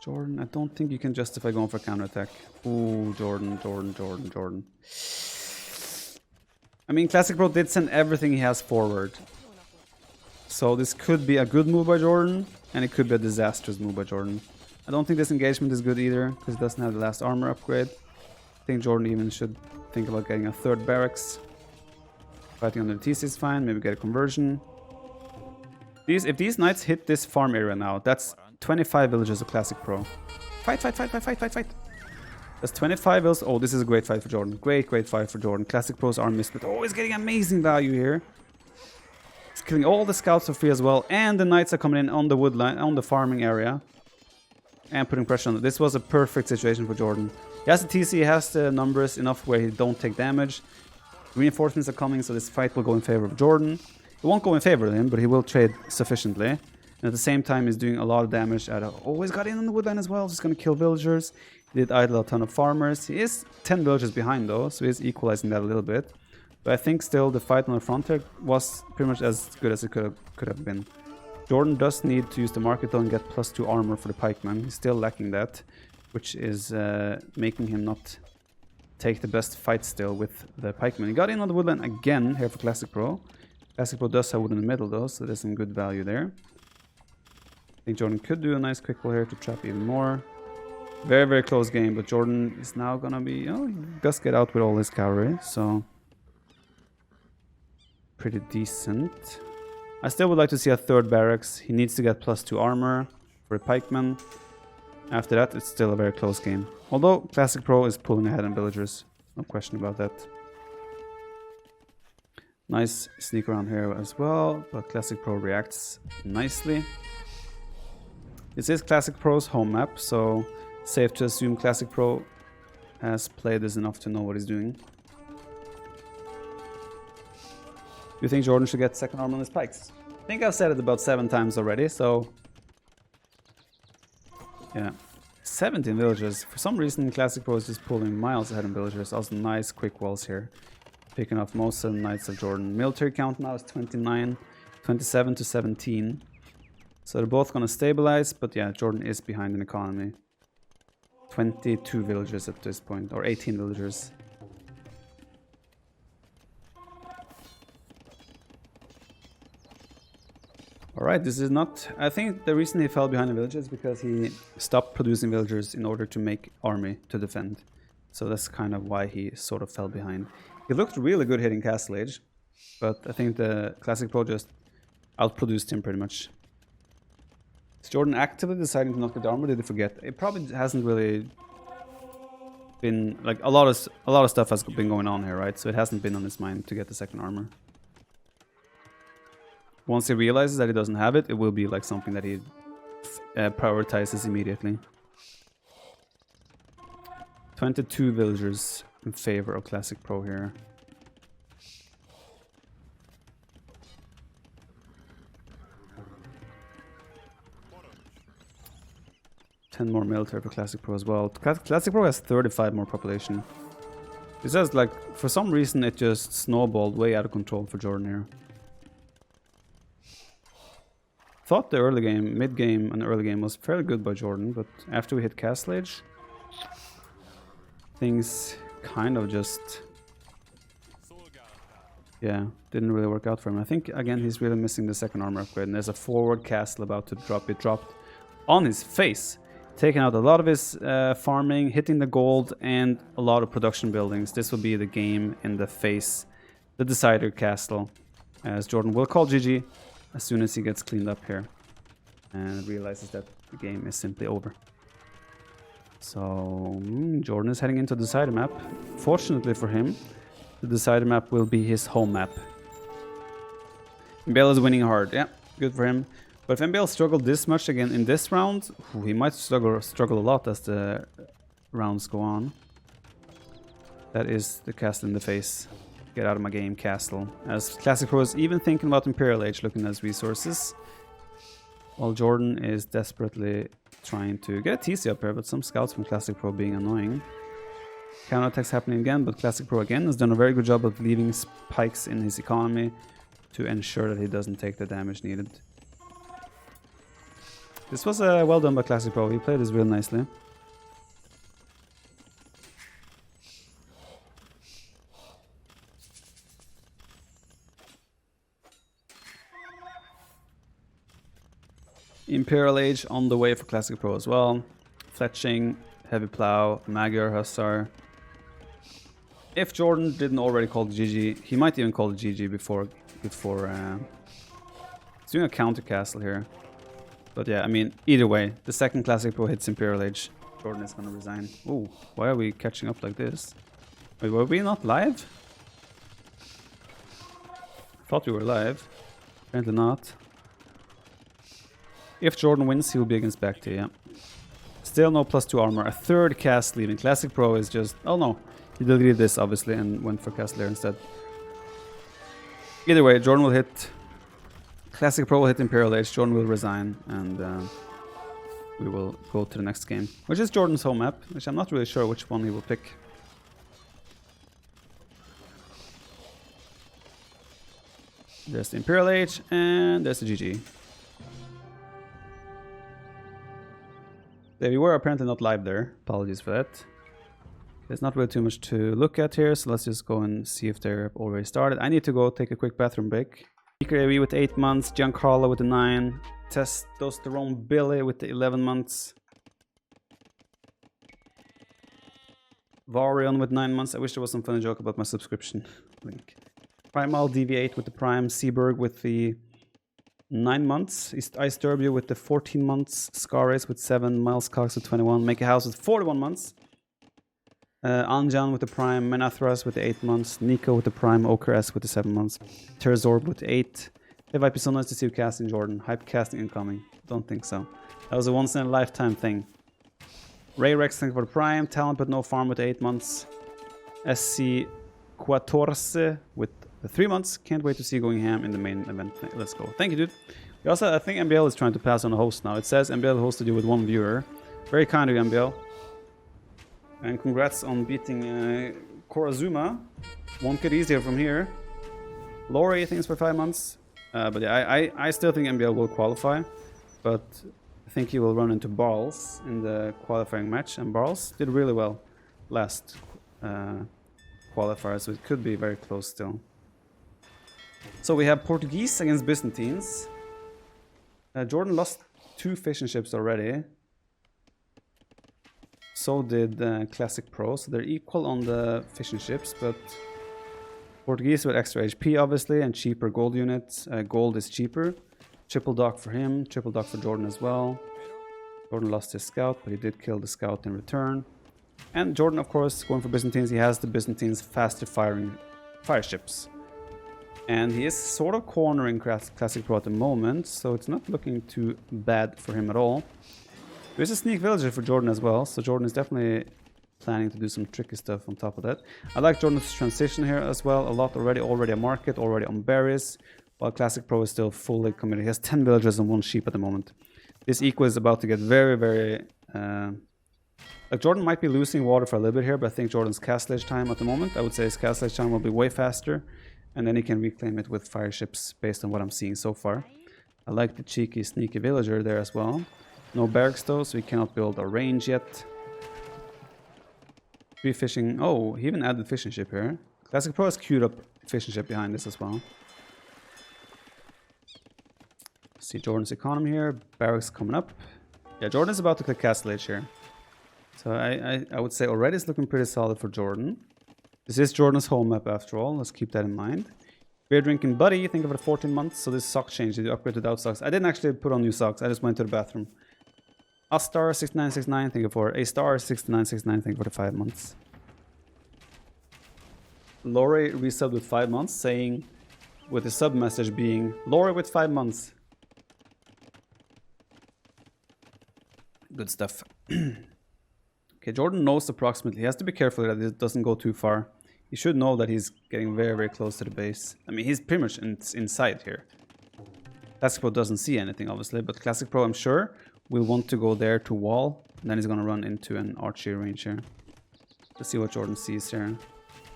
JorDan, I don't think you can justify going for counterattack. Ooh, JorDan. I mean, Classic Pro did send everything he has forward. So this could be a good move by JorDan, and it could be a disastrous move by JorDan. I don't think this engagement is good either, because it doesn't have the last armor upgrade. I think JorDan even should think about getting a 3rd barracks. Fighting under the TC is fine, maybe get a conversion. If these knights hit this farm area now, that's 25 villages of Classic Pro. Fight, fight, fight, fight, fight, fight, fight. That's 25 vills. Oh, this is a great fight for JorDan. Great, great fight for JorDan. Classic Pros are missed, but oh, he's getting amazing value here. He's killing all the scouts for free as well, and the knights are coming in on the woodline, on the farming area, and putting pressure on it. This was a perfect situation for JorDan. He has the TC, he has the numbers enough where he don't take damage. Reinforcements are coming, so this fight will go in favor of JorDan. It won't go in favor of him, but he will trade sufficiently. And at the same time, he's doing a lot of damage at a... Oh, he's got in on the woodline as well. He's going to kill villagers. He did idle a ton of farmers. He is 10 villagers behind, though, so he's equalizing that a little bit. But I think still the fight on the front here was pretty much as good as it could have been. JorDan does need to use the market, though, and get +2 armor for the pikeman. He's still lacking that, which is making him not take the best fight still with the pikeman. He got in on the woodland again here for Classic Pro. Classic Pro does have wood in the middle though, so there's some good value there. I think JorDan could do a nice quick wall here to trap even more. Very, very close game, but JorDan is now gonna be... Oh, he does get out with all his cavalry, so... Pretty decent. I still would like to see a third barracks. He needs to get +2 armor for a pikeman. After that, it's still a very close game. Although Classic Pro is pulling ahead in villagers. No question about that. Nice sneak around here as well, but Classic Pro reacts nicely. This is Classic Pro's home map, so safe to assume Classic Pro has played this enough to know what he's doing. Do you think JorDan should get second armor on his pikes? I think I've said it about 7 times already, so... Yeah. 17 villagers. For some reason, Classic Pro is just pulling miles ahead in villagers. Also nice quick walls here. Picking off most of the knights of JorDan. Military count now is 29, 27 to 17. So they're both going to stabilize, but yeah, JorDan is behind in economy. 22 villagers at this point, or 18 villagers. Alright, this is not... I think the reason he fell behind the villagers is because he stopped producing villagers in order to make army to defend. So that's kind of why he sort of fell behind. He looked really good hitting Castle Age, but I think the Classic Pro just outproduced him pretty much. Is JorDan actively deciding to not get armor? Did he forget? It probably hasn't really been... Like, a lot of stuff has been going on here, right? So it hasn't been on his mind to get the second armor. Once he realizes that he doesn't have it, it will be like something that he prioritizes immediately. 22 villagers in favor of Classic Pro here. $10 more military for Classic Pro as well. Classic Pro has 35 more population. It says like, for some reason it just snowballed way out of control for JorDan here. Thought the early game, mid game and early game was fairly good by JorDan, but after we hit Castle Age, things kind of just... Yeah, didn't really work out for him. I think, again, he's really missing the second armor upgrade, and there's a forward castle about to drop. It dropped on his face, taking out a lot of his farming, hitting the gold, and a lot of production buildings. This will be the game in the face, the decider castle, as JorDan will call GG as soon as he gets cleaned up here and realizes that the game is simply over. So JorDan is heading into the decider map. Fortunately for him, the decider map will be his home map. MBL is winning hard. Yeah, good for him. But if MBL struggled this much again in this round, he might struggle a lot as the rounds go on. That is the castle in the face. Get out of my game, castle. As Classic Pro is even thinking about Imperial Age, looking at his resources. While JorDan is desperately trying to get a TC up here, but some scouts from Classic Pro being annoying. Counterattacks happening again, but Classic Pro again has done a very good job of leaving spikes in his economy to ensure that he doesn't take the damage needed. This was well done by Classic Pro. He played this real nicely. Imperial Age on the way for Classic Pro as well. Fletching, Heavy Plow, Magyar Hussar. If JorDan didn't already call it GG, he might even call it GG before He's doing a counter castle here. But yeah, I mean, either way, the second Classic Pro hits Imperial Age, JorDan is gonna resign. Ooh, why are we catching up like this? Wait, were we not live? I thought we were live. Apparently not. If JorDan wins, he will be against Bacti, yeah. Still no +2 armor. A third cast leaving. Classic Pro is just... Oh no, he deleted this obviously and went for Castlear instead. Either way, JorDan will hit... Classic Pro will hit Imperial Age, JorDan will resign, and we will go to the next game. Which is JorDan's home map, which I'm not really sure which one he will pick. There's the Imperial Age, and there's the GG. We were apparently not live there. Apologies for that. There's not really too much to look at here, so let's just go and see if they're already started. I need to go take a quick bathroom break. Speaker AV with 8 months, Giancarlo with the 9, Testosterone Billy with the 11 months, Varion with 9 months. I wish there was some funny joke about my subscription link. Primal DV8 with the Prime, Seaberg with the 9 months, Ice Turbio with the 14 months, Scar with 7, Miles Cox with 21, Make a House with 41 months, Anjan with the Prime, Menathras with the 8 months, Nico with the Prime, Oker with the 7 months, Terzorb with 8. TheViper, so nice to see you casting, JorDan. Hype casting incoming. Don't think so. That was a once in a lifetime thing. Ray Rex, thank you for the Prime, Talent but no farm with 8 months, SC Quatorce with the 3 months. Can't wait to see you going ham in the main event. Let's go. Thank you, dude. We also, I think MBL is trying to pass on a host now. It says MBL hosted you with 1 viewer. Very kind of you, MBL. And congrats on beating Korazuma. Won't get easier from here. Lori, thanks for 5 months. But yeah, I still think MBL will qualify. But I think he will run into Barles in the qualifying match. And Barles did really well last qualifier, so it could be very close still. So we have Portuguese against Byzantines. JorDan lost 2 fishing ships already. So did Classic Pro, so they're equal on the fishing ships, but Portuguese with extra HP obviously and cheaper gold units. Gold is cheaper. Triple dock for him, triple dock for JorDan as well. JorDan lost his scout, but he did kill the scout in return. And JorDan, of course, going for Byzantines, he has the Byzantines faster firing fire ships. And he is sort of cornering Classic Pro at the moment, so it's not looking too bad for him at all. There's a sneak villager for JorDan as well, so JorDan is definitely planning to do some tricky stuff on top of that. I like JorDan's transition here as well a lot already. Already a market, already on berries, while Classic Pro is still fully committed. He has 10 villagers and 1 sheep at the moment. This eco is about to get very, very... like JorDan might be losing water for a little bit here, but I think JorDan's castlage time at the moment, I would say his castlage time will be way faster. And then he can reclaim it with fire ships based on what I'm seeing so far. I like the cheeky, sneaky villager there as well. No barracks though, so we cannot build a range yet. 3 fishing... Oh, he even added fishing ship here. Classic Pro has queued up fishing ship behind this as well. See JorDan's economy here. Barracks coming up. Yeah, JorDan's about to click Castle Age here. So I would say already it's looking pretty solid for JorDan. This is JorDan's home map after all, let's keep that in mind. Beer drinking buddy, think of it 14 months, so this sock change, did you upgrade without socks? I didn't actually put on new socks, I just went to the bathroom. A*Star6969, thank you for A*Star6969, thank you for the 5 months. Lori resubbed with 5 months, saying, with the sub message being, Lori with 5 months. Good stuff. Okay, JorDan knows approximately, he has to be careful that it doesn't go too far. He should know that he's getting very, very close to the base. I mean, he's pretty much inside here. Classic Pro doesn't see anything, obviously, but Classic Pro, I'm sure, will want to go there to wall, and then he's going to run into an archery range here. Let's see what JorDan sees here.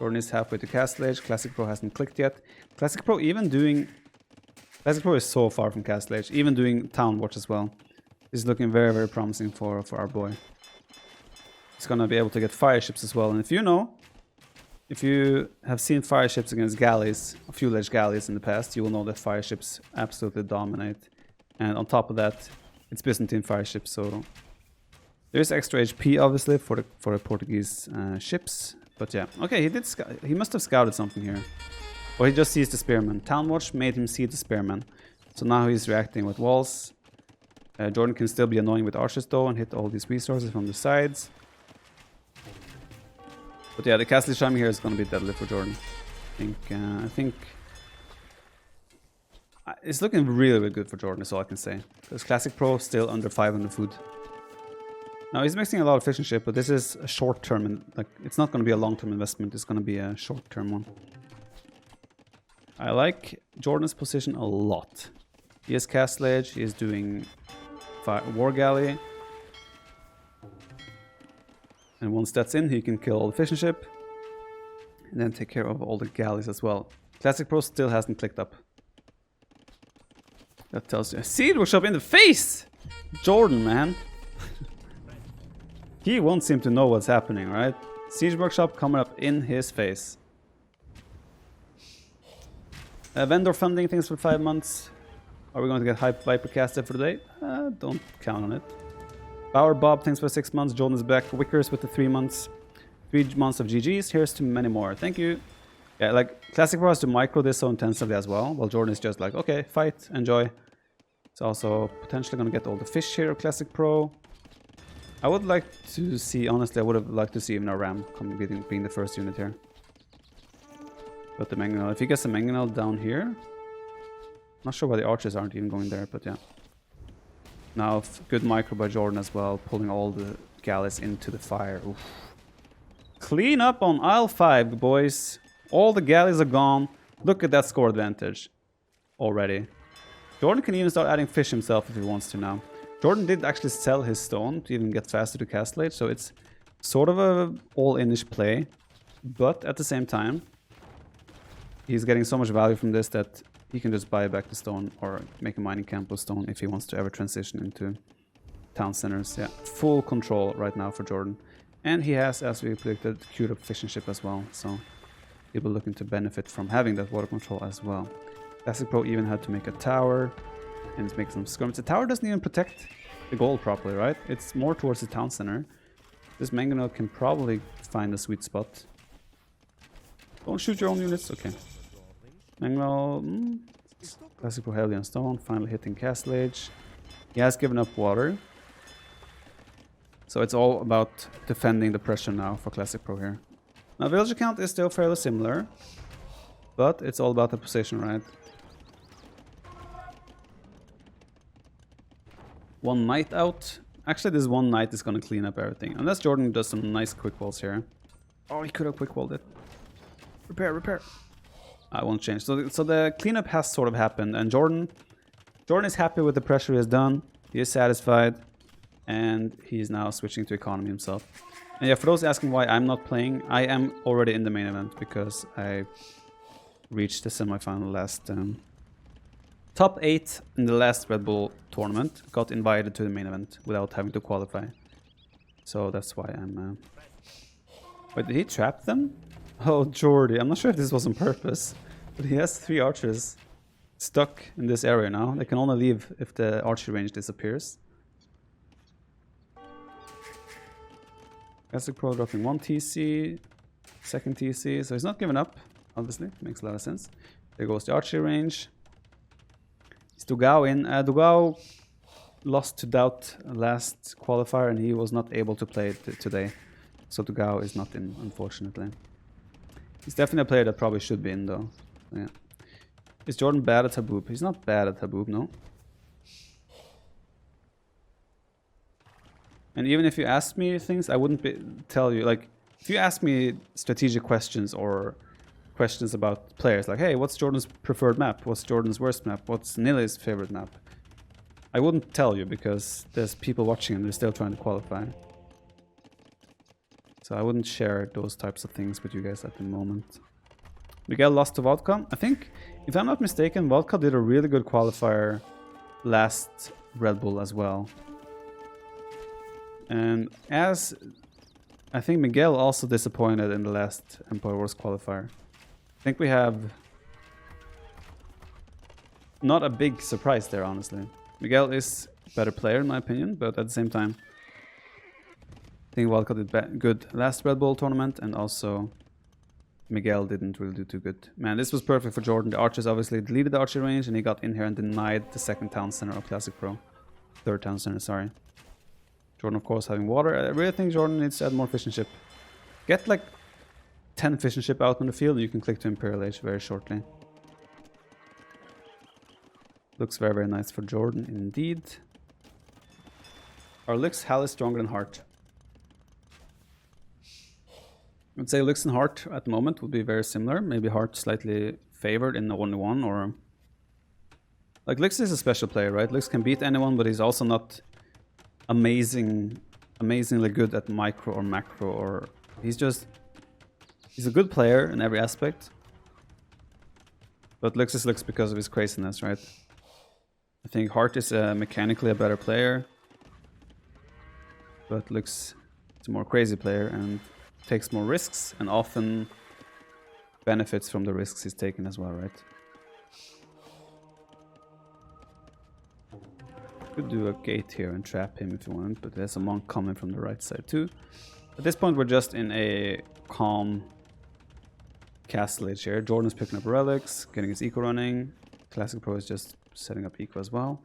JorDan is halfway to Castle Age. Classic Pro hasn't clicked yet. Classic Pro even doing... Classic Pro is so far from Castle Age, even doing Town Watch as well. This is looking very, very promising for our boy. He's going to be able to get fire ships as well, and if you know... If you have seen fire ships against galleys, a few ledge galleys in the past, you will know that fire ships absolutely dominate. And on top of that, it's Byzantine fire ships, so there's extra HP obviously for the Portuguese ships. But yeah, okay, he must have scouted something here, or he just sees the spearman. Town Watch made him see the spearman. So now he's reacting with walls. JorDan can still be annoying with archers though and hit all these resources from the sides. But yeah, the castle chime here is going to be deadly for JorDan. I think it's looking really, really good for JorDan, is all I can say. Because Classic Pro still under 500 food. Now he's mixing a lot of fish and shit, but this is a short term, and like it's not going to be a long term investment. It's going to be a short term one. I like JorDan's position a lot. He has Castle Edge. He is doing War Galley, and once that's in, he can kill all the fishing ship, and then take care of all the galleys as well. Classic Pro still hasn't clicked up. That tells you. Siege Workshop in the face! JorDan, man. He won't seem to know what's happening, right? Siege Workshop coming up in his face. Vendor funding things for 5 months. Are we going to get hype Viper casted for the day? Don't count on it. Power Bob things for 6 months. JorDan is back. Wickers with the 3 months. 3 months of GGs. Here's to many more. Thank you. Yeah, like Classic Pro has to micro this so intensively as well. While JorDan is just like, okay, fight, enjoy. It's also potentially going to get all the fish here of Classic Pro. I would like to see, honestly, I would have liked to see even a ram coming being the first unit here. But the mangonel, if he gets the mangonel down here, not sure why the archers aren't even going there, but yeah. Now, good micro by JorDan as well, pulling all the galleys into the fire. Oof. Clean up on aisle 5, boys. All the galleys are gone. Look at that score advantage already. JorDan can even start adding fish himself if he wants to now. JorDan did actually sell his stone to even get faster to Castle Age, so it's sort of a all-in-ish play. But at the same time, he's getting so much value from this that he can just buy back the stone or make a mining camp with stone if he wants to ever transition into town centers. Yeah, full control right now for JorDan. And he has, as we predicted, queued up fishing ship as well, so people looking to benefit from having that water control as well. Classic Pro even had to make a tower and make some skirms. The tower doesn't even protect the gold properly, right? It's more towards the town center. This mangonel can probably find a sweet spot. Don't shoot your own units. Okay. Mangonel. Classic Pro heavily on stone. Finally hitting Castle Age. He has given up water. So it's all about defending the pressure now for Classic Pro here. Now villager count is still fairly similar. But it's all about the position, right? One knight out. Actually, this one knight is going to clean up everything. Unless JorDan does some nice quick walls here. Oh, he could have quick walled it. Repair, repair. I won't change. So the cleanup has sort of happened. And JorDan is happy with the pressure he has done. He is satisfied. And he is now switching to economy himself. And yeah, for those asking why I'm not playing, I am already in the main event. Because I reached the semifinal last... Top 8 in the last Red Bull tournament, got invited to the main event without having to qualify. So that's why I'm... Wait, did he trap them? Oh, Jordy, I'm not sure if this was on purpose, but he has 3 archers stuck in this area now. They can only leave if the archery range disappears. Classic Pro dropping 1 TC, 2nd TC, so he's not giving up, obviously, makes a lot of sense. There goes the archery range. Dugao in. Dugao lost to Doubt last qualifier and he was not able to play today. So Dugao is not in, unfortunately. He's definitely a player that probably should be in though. Yeah. Is JorDan bad at Haboob? He's not bad at Haboob, no. And even if you ask me things, I wouldn't tell you. Like, if you ask me strategic questions or questions about players, like, hey, what's JorDan's preferred map? What's JorDan's worst map? What's Nilly's favorite map? I wouldn't tell you because there's people watching and they're still trying to qualify. So I wouldn't share those types of things with you guys at the moment. Miguel lost to Vodka. I think, if I'm not mistaken, Vodka did a really good qualifier last Red Bull as well. And as I think Miguel also disappointed in the last Empire Wars qualifier. I think we have not a big surprise there, honestly. Miguel is a better player in my opinion, but at the same time, I think Wildcard did good last Red Bull tournament, and also Miguel didn't really do too good. Man, this was perfect for JorDan. The archers obviously deleted the archer range, and he got in here and denied the second town center of Classic Pro. Third town center, sorry. JorDan, of course, having water. I really think JorDan needs to add more fishing ship. Get like 10 fishing ship out on the field, and you can click to Imperial Age very shortly. Looks very, very nice for JorDan indeed. Are Lux Hal is stronger than Heart? I'd say Lux and Heart at the moment would be very similar. Maybe Heart slightly favored in the 1v1 or... Like Lux is a special player, right? Lux can beat anyone, but he's also not amazingly good at micro or macro, or... He's a good player in every aspect. But Lux is Lux because of his craziness, right? I think Heart is mechanically a better player. But Lux is a more crazy player and takes more risks and often benefits from the risks he's taken as well, right? Could do a gate here and trap him if you want, but there's a monk coming from the right side too. At this point we're just in a calm castle age here. JorDan's picking up relics, getting his eco running. Classic Pro is just setting up eco as well.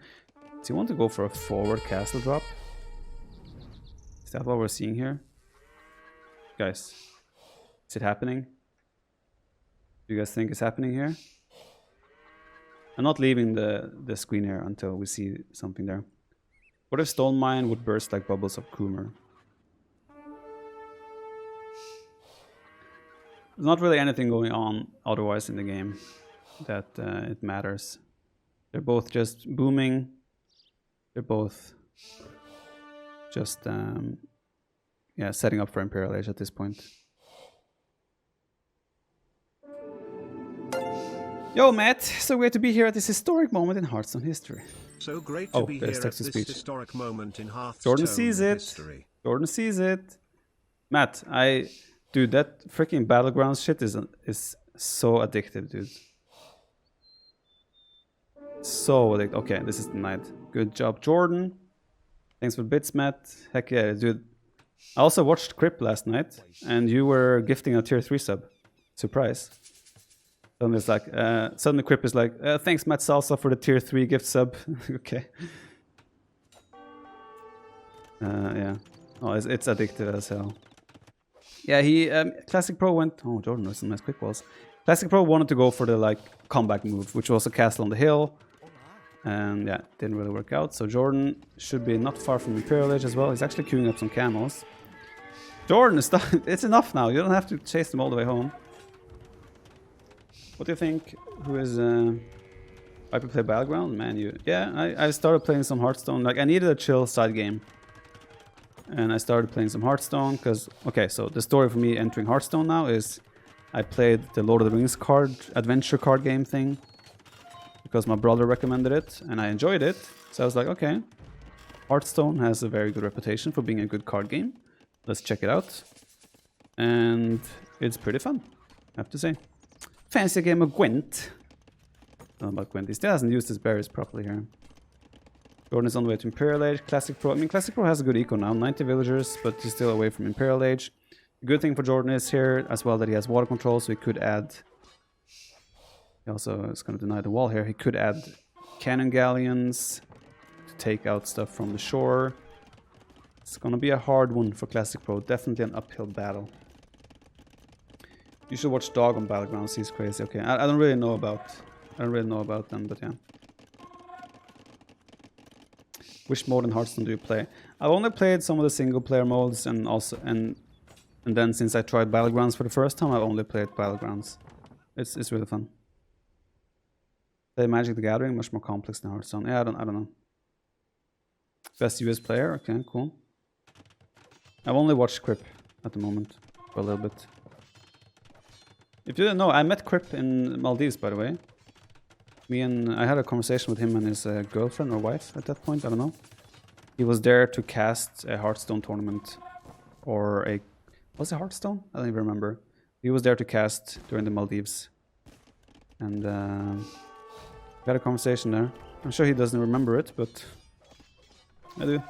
Does he want to go for a forward castle drop? Is that what we're seeing here? Guys, is it happening? Do you guys think it's happening here? I'm not leaving the screen here until we see something there. What if Stone Mine would burst like bubbles of Coomer? There's not really anything going on otherwise in the game that it matters. They're both just booming. They're both just yeah, setting up for Imperial Age at this point. Yo, Matt, so great to be here at this historic moment in Hearthstone history. So great to be here at this speech. historic moment in Hearthstone JorDan sees it. history. JorDan sees it. Matt, dude, that freaking Battlegrounds shit is so addictive, dude. So addictive. Okay, this is denied. Good job, JorDan. Thanks for bits, Matt. Heck yeah, dude. I also watched Crip last night, and you were gifting a tier 3 sub. Surprise. Suddenly it's like, suddenly Crip is like, thanks Matt Salsa for the tier 3 gift sub. Okay. Yeah. Oh, it's addictive as hell. Yeah, he, Classic Pro went, oh, JorDan with some nice quick balls. Classic Pro wanted to go for the, like, comeback move, which was a castle on the hill. And yeah, didn't really work out. So JorDan should be not far from Imperial Age as well. He's actually queuing up some camels. JorDan is done. It's enough now. You don't have to chase them all the way home. What do you think? Who is Viper play Battleground? Man, you. Yeah, I started playing some Hearthstone. Like I needed a chill side game. And I started playing some Hearthstone because okay, so the story for me entering Hearthstone now is I played the Lord of the Rings adventure card game thing. Because my brother recommended it and I enjoyed it. So I was like, okay, Hearthstone has a very good reputation for being a good card game. Let's check it out. And it's pretty fun, I have to say. Fancy game of Gwent. I don't know about Gwent. He still hasn't used his berries properly here. JorDan is on the way to Imperial Age. Classic Pro. I mean, Classic Pro has a good eco now. 90 villagers, but he's still away from Imperial Age. The good thing for JorDan is here as well that he has water control, so he could add... He also is going to deny the wall here. He could add cannon galleons to take out stuff from the shore. It's going to be a hard one for Classic Pro. Definitely an uphill battle. You should watch Dog on Battlegrounds. He's crazy. Okay, I don't really know about them, but yeah. Which mode in Hearthstone do you play? I've only played some of the single player modes and then since I tried Battlegrounds for the first time, I've only played Battlegrounds. It's really fun. Play Magic the Gathering, much more complex than Hearthstone. Yeah, I don't know. Best US player, okay, cool. I've only watched Crip at the moment for a little bit. If you didn't know, I met Crip in Maldives, by the way. I had a conversation with him and his girlfriend or wife at that point, I don't know. He was there to cast a Hearthstone tournament or a... Was it Hearthstone? I don't even remember. He was there to cast during the Maldives. And we had a conversation there. I'm sure he doesn't remember it, but I do.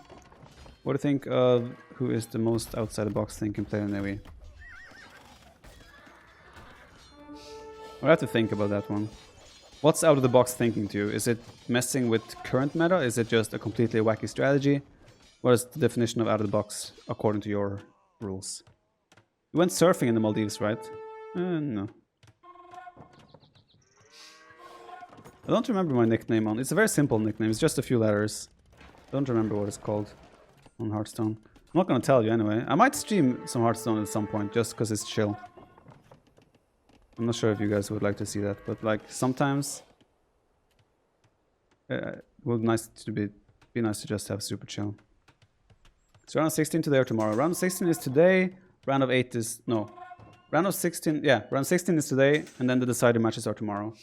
What do you think of who is the most outside the box thinking player in AoE? I have to think about that one. What's out of the box thinking to you? Is it messing with current meta? Is it just a completely wacky strategy? What is the definition of out of the box according to your rules? You went surfing in the Maldives, right? No. I don't remember my nickname on. It's a very simple nickname. It's just a few letters. I don't remember what it's called on Hearthstone. I'm not gonna tell you anyway. I might stream some Hearthstone at some point just because it's chill. I'm not sure if you guys would like to see that, but like sometimes it would be nice to just have super chill. So round of 16 today or tomorrow. Round of 16 is today. Round of 8 is no. Round of 16, yeah. Round 16 is today, and then the decider matches are tomorrow.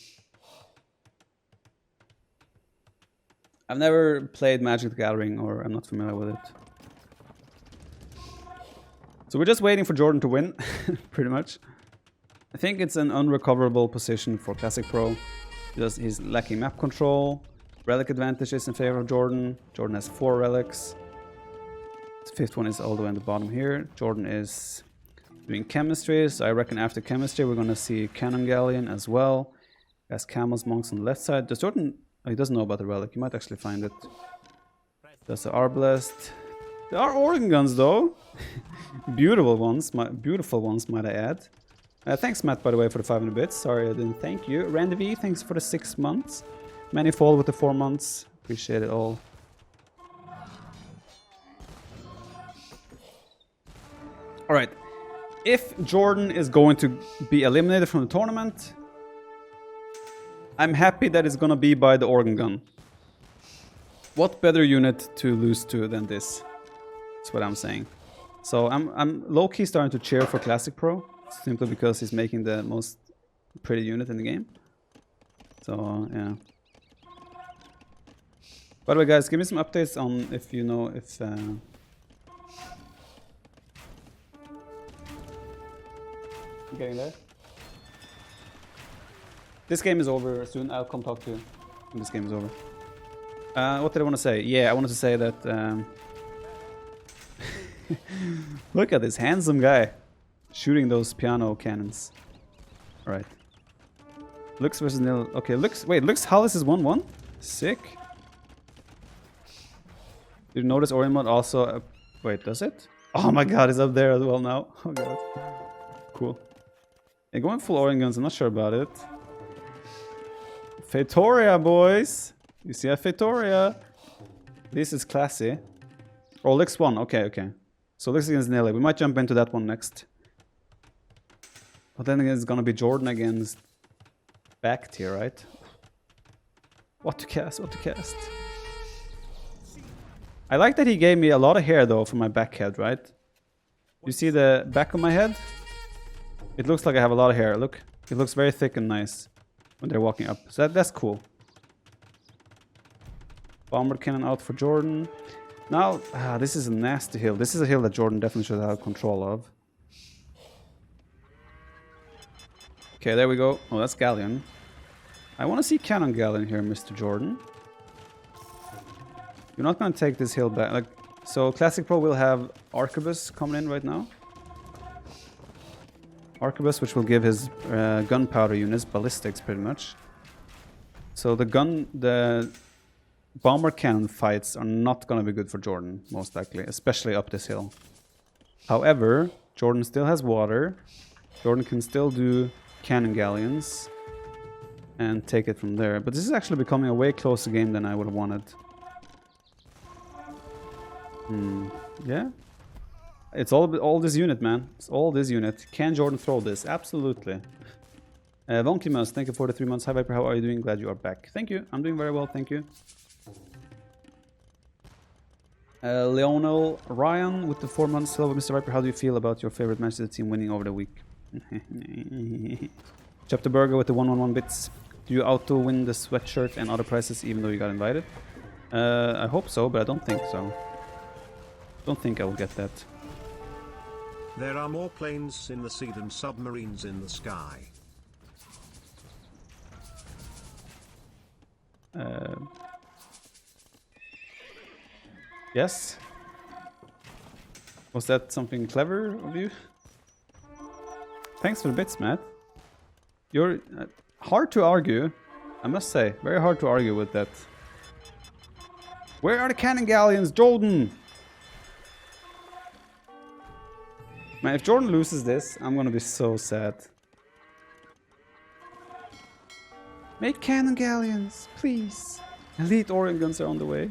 I've never played Magic the Gathering, or I'm not familiar with it. So we're just waiting for JorDan to win, pretty much. I think it's an unrecoverable position for Classic Pro. Because he's lacking map control. Relic advantage is in favor of JorDan. JorDan has 4 relics. The 5th one is all the way on the bottom here. JorDan is doing chemistry, so I reckon after chemistry we're gonna see Cannon Galleon as well. He has Camels, Monks on the left side. Does JorDan... Oh, he doesn't know about the relic. You might actually find it. There's the Arbalest. There are organ guns though. Beautiful ones, might I add. Thanks Matt, by the way, for the 500 bits. Sorry I didn't thank you. Randy V, thanks for the 6 months. Manifold with the 4 months. Appreciate it all. Alright. If JorDan is going to be eliminated from the tournament, I'm happy that it's gonna be by the organ gun. What better unit to lose to than this? That's what I'm saying. So I'm low-key starting to cheer for Classic Pro, simply because he's making the most pretty unit in the game. So yeah. By the way, guys, give me some updates on if you know if I'm getting there. This game is over soon. I'll come talk to you when this game is over. What did I want to say? Yeah, I wanted to say that... Look at this handsome guy shooting those piano cannons. Alright. Lux versus Nil. Okay, Lux... Wait, Lux Hollis is 1-1? Sick. Did you notice Orion mod also... wait, does it? Oh my god, it's up there as well now. Oh god. Cool. Yeah, going full Orion guns, I'm not sure about it. Fatoria, boys! You see a Fatoria. This is classy. Oh, Lix 1. Okay, okay. So Lix against Nelly. We might jump into that one next. But then again, it's gonna be JorDan against back tier, right? What to cast? What to cast? I like that he gave me a lot of hair though for my back head, right? You see the back of my head? It looks like I have a lot of hair. Look, it looks very thick and nice when they're walking up. So that's cool. Bomber cannon out for JorDan. Now, this is a nasty hill. This is a hill that JorDan definitely should have control of. Okay, there we go. Oh, that's Galleon. I want to see Cannon Galleon here, Mr. JorDan. You're not going to take this hill back. Like, so Classic Pro will have Arquebus coming in right now. Arquebus, which will give his gunpowder units ballistics, pretty much. So the bomber cannon fights are not going to be good for JorDan, most likely, especially up this hill. However, JorDan still has water. JorDan can still do cannon galleons and take it from there. But this is actually becoming a way closer game than I would have wanted. Yeah. It's all this unit, man. It's all this unit. Can JorDan throw this? Absolutely. Vonkimus, thank you for the 3 months. Hi Viper, how are you doing? Glad you are back. Thank you. I'm doing very well, thank you. Leonel Ryan with the 4 months. Hello, Mr. Viper. How do you feel about your favorite Manchester team winning over the week? Chapter Burger with the 111 bits. Do you auto win the sweatshirt and other prizes even though you got invited? I hope so, but I don't think so. Don't think I will get that. There are more planes in the sea than submarines in the sky. Yes? Was that something clever of you? Thanks for the bits, Matt. You're hard to argue, I must say. Very hard to argue with that. Where are the cannon galleons, JorDan? Man, if JorDan loses this, I'm gonna be so sad. Make cannon galleons, please. Elite Orion guns are on the way.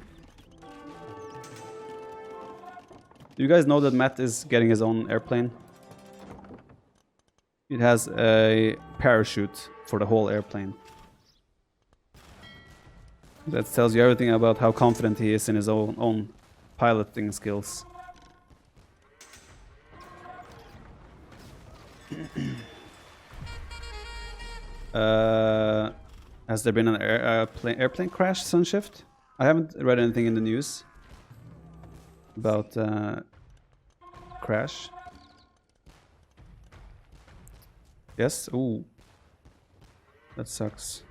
Do you guys know that Matt is getting his own airplane? It has a parachute for the whole airplane. That tells you everything about how confident he is in his own piloting skills. Has there been an airplane crash, Sunshift? I haven't read anything in the news about crash. Yes? Ooh. That sucks.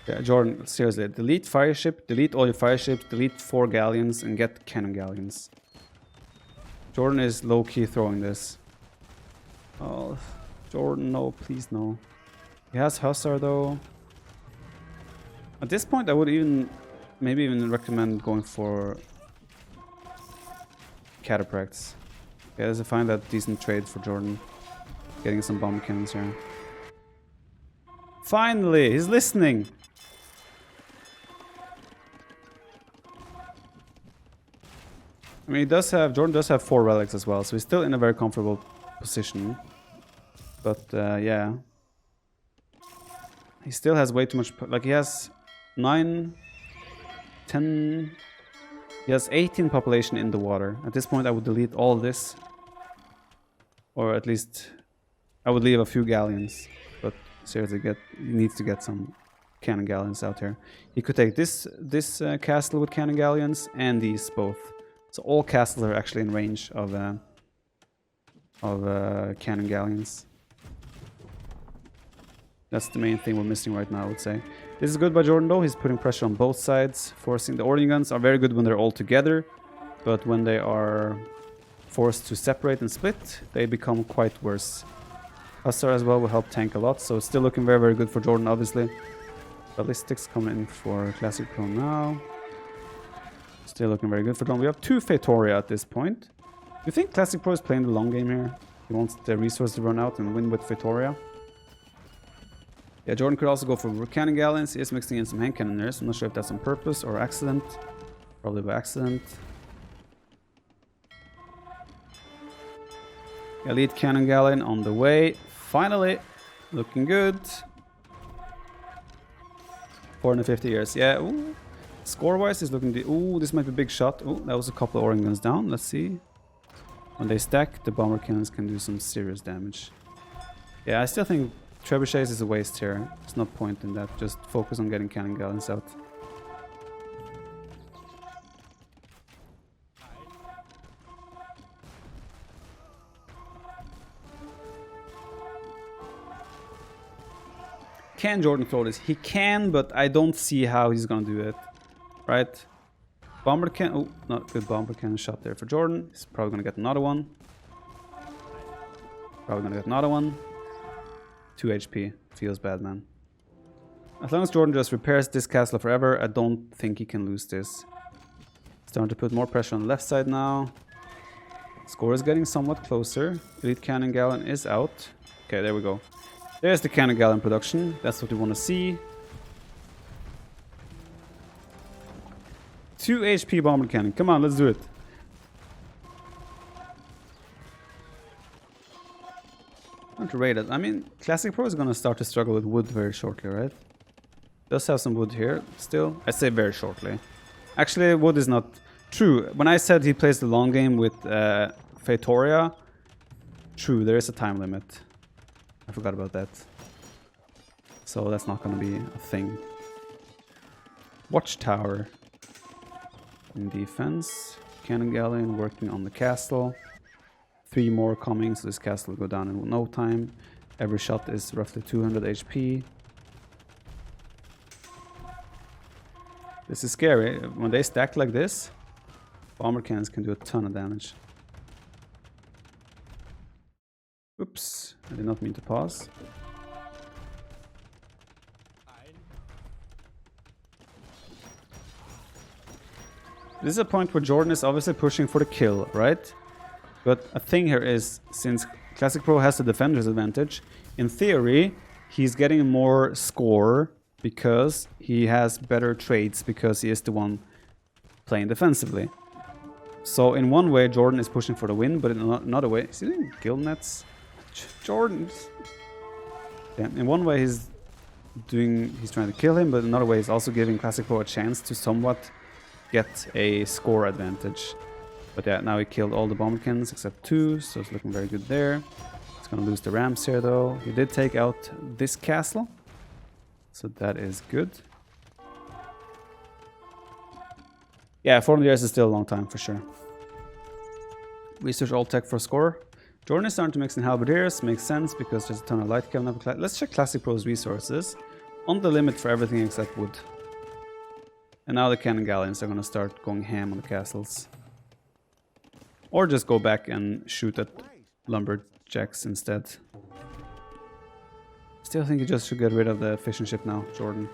Yeah, JorDan, seriously, delete fire ship, delete all your fire ships, delete 4 galleons, and get cannon galleons. JorDan is low-key throwing this. Oh, JorDan, no, please no. He has Hussar though. At this point, I would maybe even recommend going for cataphracts. Yeah, I find that decent trade for JorDan. Getting some bomb cannons here. Finally, he's listening. I mean, JorDan does have 4 relics as well, so he's still in a very comfortable position. But yeah, he still has way too much. Like, he has 9, 10. He has 18 population in the water. At this point, I would delete all of this, or at least I would leave a few galleons. But seriously, he needs to get some cannon galleons out here. He could take this castle with cannon galleons and these both. So all castles are actually in range of cannon galleons. That's the main thing we're missing right now, I would say. This is good by JorDan though. He's putting pressure on both sides, forcing the Origin guns are very good when they're all together, but when they are forced to separate and split, they become quite worse. Hussar as well will help tank a lot, so it's still looking very, very good for JorDan, obviously. Ballistics coming in for Classic Pro now. Still looking very good for JorDan. We have 2 Fatoria at this point. Do you think Classic Pro is playing the long game here? He wants the resource to run out and win with Fatoria. Yeah, JorDan could also go for cannon galleons. He is mixing in some hand cannoners. I'm not sure if that's on purpose or accident. Probably by accident. Elite cannon galleon on the way. Finally, looking good. 450 years. Yeah, ooh. Score-wise, is looking... Ooh, this might be a big shot. Ooh, that was a couple of Organ guns down. Let's see. When they stack, the bomber cannons can do some serious damage. Yeah, I still think trebuchets is a waste here. There's no point in that. Just focus on getting cannon galleons out. Can JorDan throw this? He can, but I don't see how he's gonna do it. Right? Bomber cannon. Oh, not good bomber cannon shot there for JorDan. He's probably gonna get another one. Probably gonna get another one. 2 HP. Feels bad, man. As long as JorDan just repairs this castle forever, I don't think he can lose this. Starting to put more pressure on the left side now. Score is getting somewhat closer. Elite cannon galleon is out. Okay, there we go. There's the cannon galleon production. That's what we want to see. 2 HP bomber cannon. Come on, let's do it. Underrated. I mean, Classic Pro is going to start to struggle with wood very shortly, right? Does have some wood here still. I say very shortly. Actually, wood is not true. When I said he plays the long game with Fatoria, true, there is a time limit. I forgot about that. So that's not going to be a thing. Watchtower in defense. Cannon galleon working on the castle. 3 more coming, so this castle will go down in no time. Every shot is roughly 200 HP. This is scary. When they stack like this, bomber cannons can do a ton of damage. Oops, I did not mean to pause. This is a point where JorDan is obviously pushing for the kill, right? But a thing here is, since Classic Pro has the defender's advantage, in theory, he's getting more score because he has better traits because he is the one playing defensively. So in one way, JorDan is pushing for the win, but in another way, is he doing guild nets? JorDan. Yeah, in one way, he's trying to kill him, but in another way, he's also giving Classic Pro a chance to somewhat get a score advantage. But yeah, now he killed all the bombkins except 2, so it's looking very good there. He's gonna lose the ramps here though. He did take out this castle, so that is good. Yeah, 400 years is still a long time for sure. Research all tech for score. JorDan is starting to mix in halberdiers, makes sense because there's a ton of light coming up. Let's check Classic Pro's resources. On the limit for everything except wood. And now the cannon galleons are gonna start going ham on the castles. Or just go back and shoot at lumberjacks instead. Still think you just should get rid of the fishing ship now, JorDan.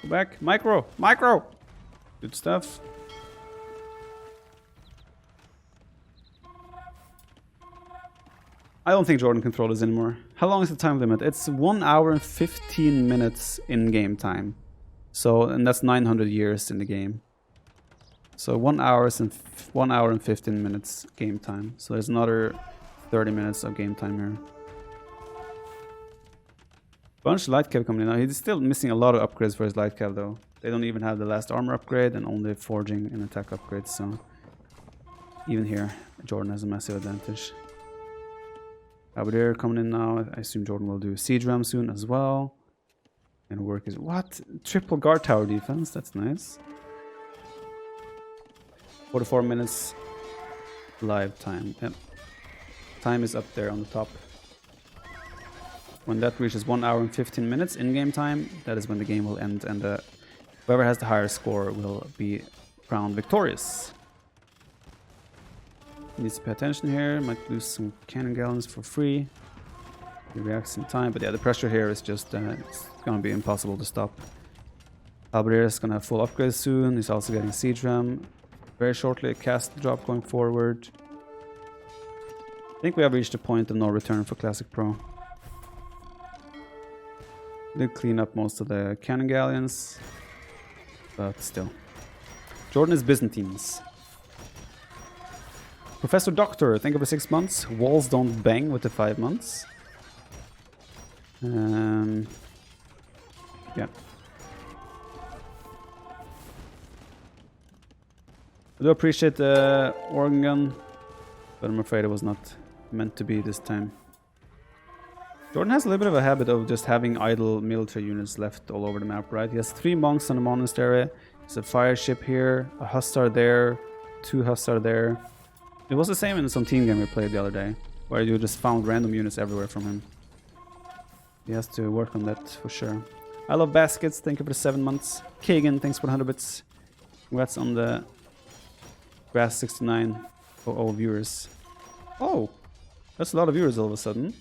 Go back. Micro! Micro! Good stuff. I don't think JorDan can throw this anymore. How long is the time limit? It's 1 hour and 15 minutes in game time. So, and that's 900 years in the game. So 1 hour and 15 minutes game time. So there's another 30 minutes of game time here. Bunch of light cav coming in now. He's still missing a lot of upgrades for his light cav though. They don't even have the last armor upgrade and only forging and attack upgrades. So even here, JorDan has a massive advantage. Halberdier coming in now. I assume JorDan will do siege ram soon as well. And work is what? Triple guard tower defense. That's nice. 44 minutes live time. Yep. Time is up there on the top. When that reaches 1 hour and 15 minutes in-game time, that is when the game will end and whoever has the higher score will be crowned victorious. Needs to pay attention here. Might lose some cannon gallons for free. He reacts in time, but yeah, the pressure here is just it's gonna be impossible to stop. Halberdier is gonna have full upgrade soon. He's also getting siege ram very shortly. A cast drop going forward. I think we have reached a point of no return for Classic Pro. Did clean up most of the cannon galleons, but still. JorDan is Byzantines. Professor Doctor, think of the 6 months. Walls don't bang with the 5 months. Yeah. I do appreciate the organ gun, but I'm afraid it was not meant to be this time. JorDan has a little bit of a habit of just having idle military units left all over the map, right? He has 3 monks on the monastery. There's a fire ship here, a hussar there, 2 hussar there. It was the same in some team game we played the other day, where you just found random units everywhere from him. He has to work on that for sure. I love baskets, thank you for the 7 months. Kagan, thanks for the 100 bits. Congrats on the Grass 6900 viewers. Oh, that's a lot of viewers all of a sudden.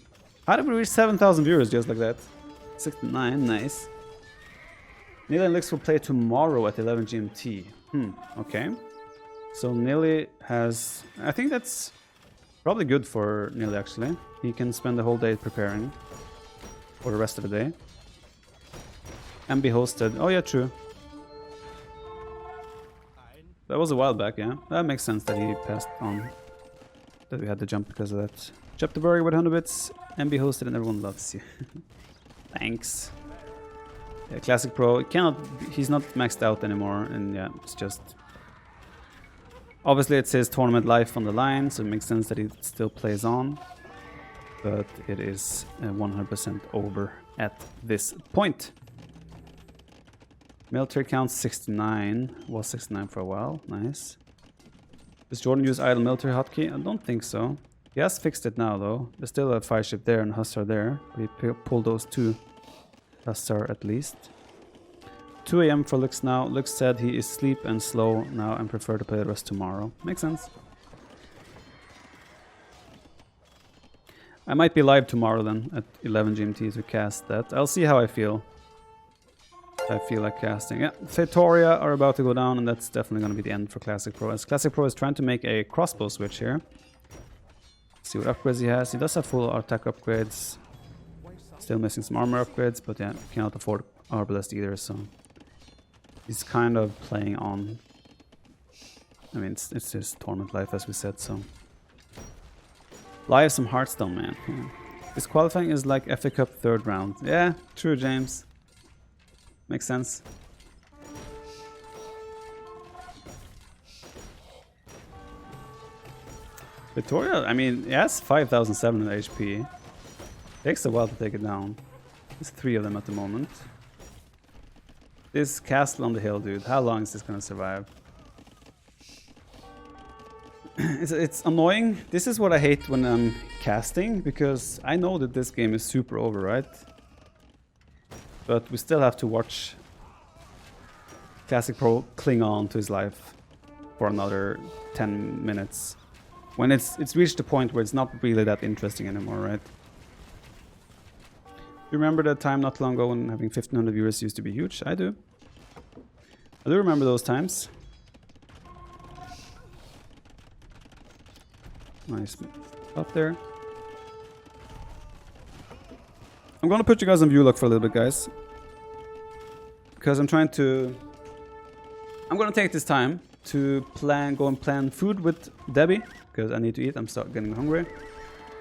How did we reach 7,000 viewers just like that? 69, nice. Nili and Lix will play tomorrow at 11 GMT. Okay. So Nili has... I think that's probably good for Nili actually. He can spend the whole day preparing for the rest of the day. And be hosted. Oh yeah, true. That was a while back, yeah. That makes sense that he passed on. That we had to jump because of that. Chapterberg with 100 bits. And be hosted and everyone loves you. Thanks. Yeah, Classic Pro he's not maxed out anymore, and yeah, it's just obviously it's his tournament life on the line, so it makes sense that he still plays on, but it is 100% over at this point. Military count 69, was 69 for a while, nice. Does JorDan use idle military hotkey? I don't think so. He has fixed it now, though. There's still a fire ship there and Hussar there. We pulled those 2 Hussar at least. 2 AM for Lux now. Lux said he is sleep and slow now and prefer to play the rest tomorrow. Makes sense. I might be live tomorrow then at 11 GMT to cast that. I'll see how I feel. I feel like casting. Yeah, Fatoria are about to go down, and that's definitely going to be the end for Classic Pro. As Classic Pro is trying to make a crossbow switch here. See what upgrades he has. He does have full attack upgrades. Still missing some armor upgrades, but yeah, cannot afford Arbalest either, so he's kind of playing on. I mean, it's his tournament life, as we said, so. Live some Hearthstone, man. Yeah. This qualifying is like FA Cup 3rd round. Yeah, true, James. Makes sense. Victoria, I mean, yes, 5,700 HP. Takes a while to take it down. There's 3 of them at the moment. This castle on the hill, dude. How long is this gonna survive? It's annoying. This is what I hate when I'm casting, because I know that this game is super over, right? But we still have to watch Classic Pro cling on to his life for another 10 minutes. When it's reached a point where it's not really that interesting anymore, right? You remember that time not long ago when having 1,500 viewers used to be huge? I do. I do remember those times. Nice up there. I'm gonna put you guys on view lock for a little bit, guys. Because I'm gonna take this time to go and plan food with Debbie. Because I need to eat, I'm getting hungry.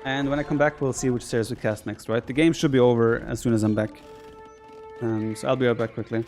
And when I come back, we'll see which series we cast next, right? The game should be over as soon as I'm back. So I'll be right back quickly.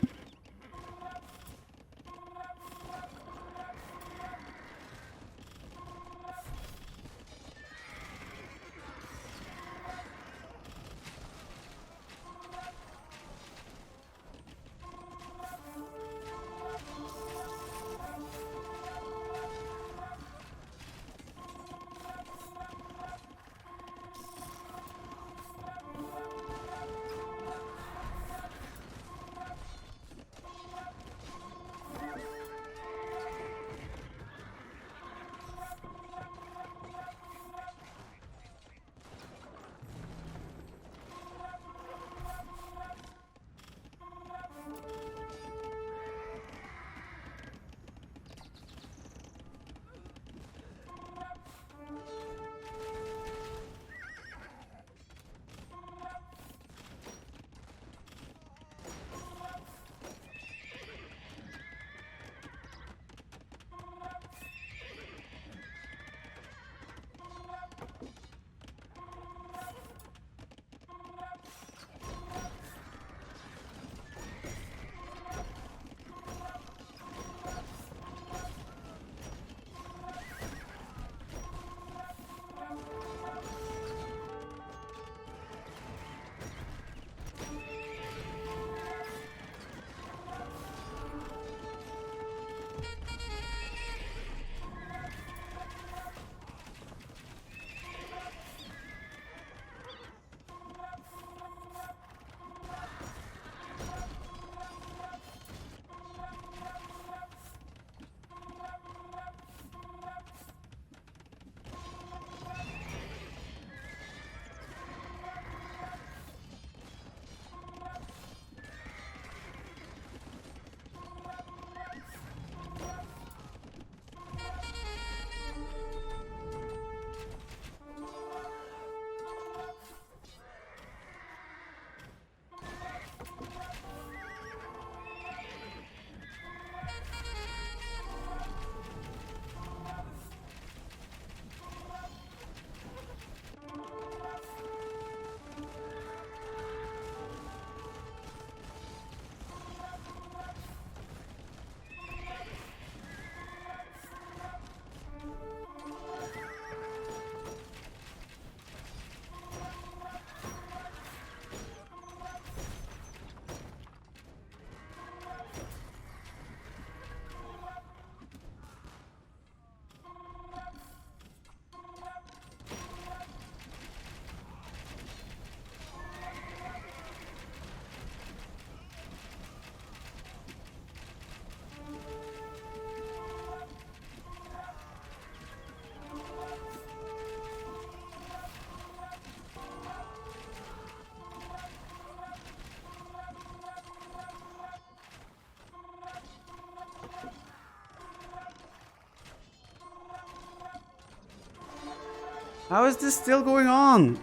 How is this still going on?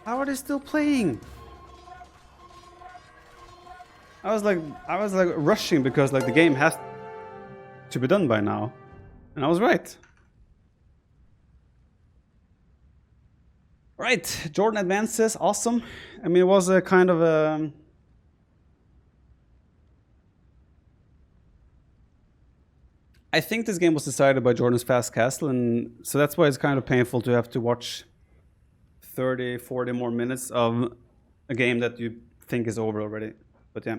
How are they still playing? I was like rushing because like the game has to be done by now, and I was right. Right, JorDan advances, awesome. I mean, it was a kind of a... I think this game was decided by JorDan's fast castle, and so that's why it's kind of painful to have to watch 30, 40 more minutes of a game that you think is over already. But yeah.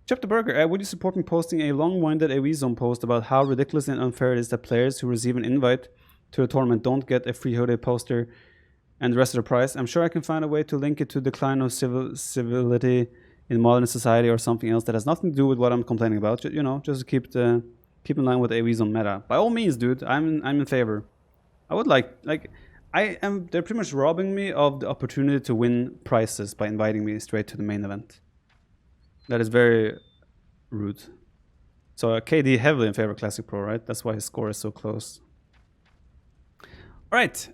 Chip the Burger, would you support me posting a long-winded AoE zone post about how ridiculous and unfair it is that players who receive an invite to a tournament don't get a free Hode poster and the rest of the prize? I'm sure I can find a way to link it to decline of civility in modern society or something else that has nothing to do with what I'm complaining about. You know, just keep in line with AoE zone meta. By all means, dude, I'm in favor. I would they're pretty much robbing me of the opportunity to win prizes by inviting me straight to the main event. That is very rude. So KD heavily in favor of Classic Pro, right? That's why his score is so close. All right.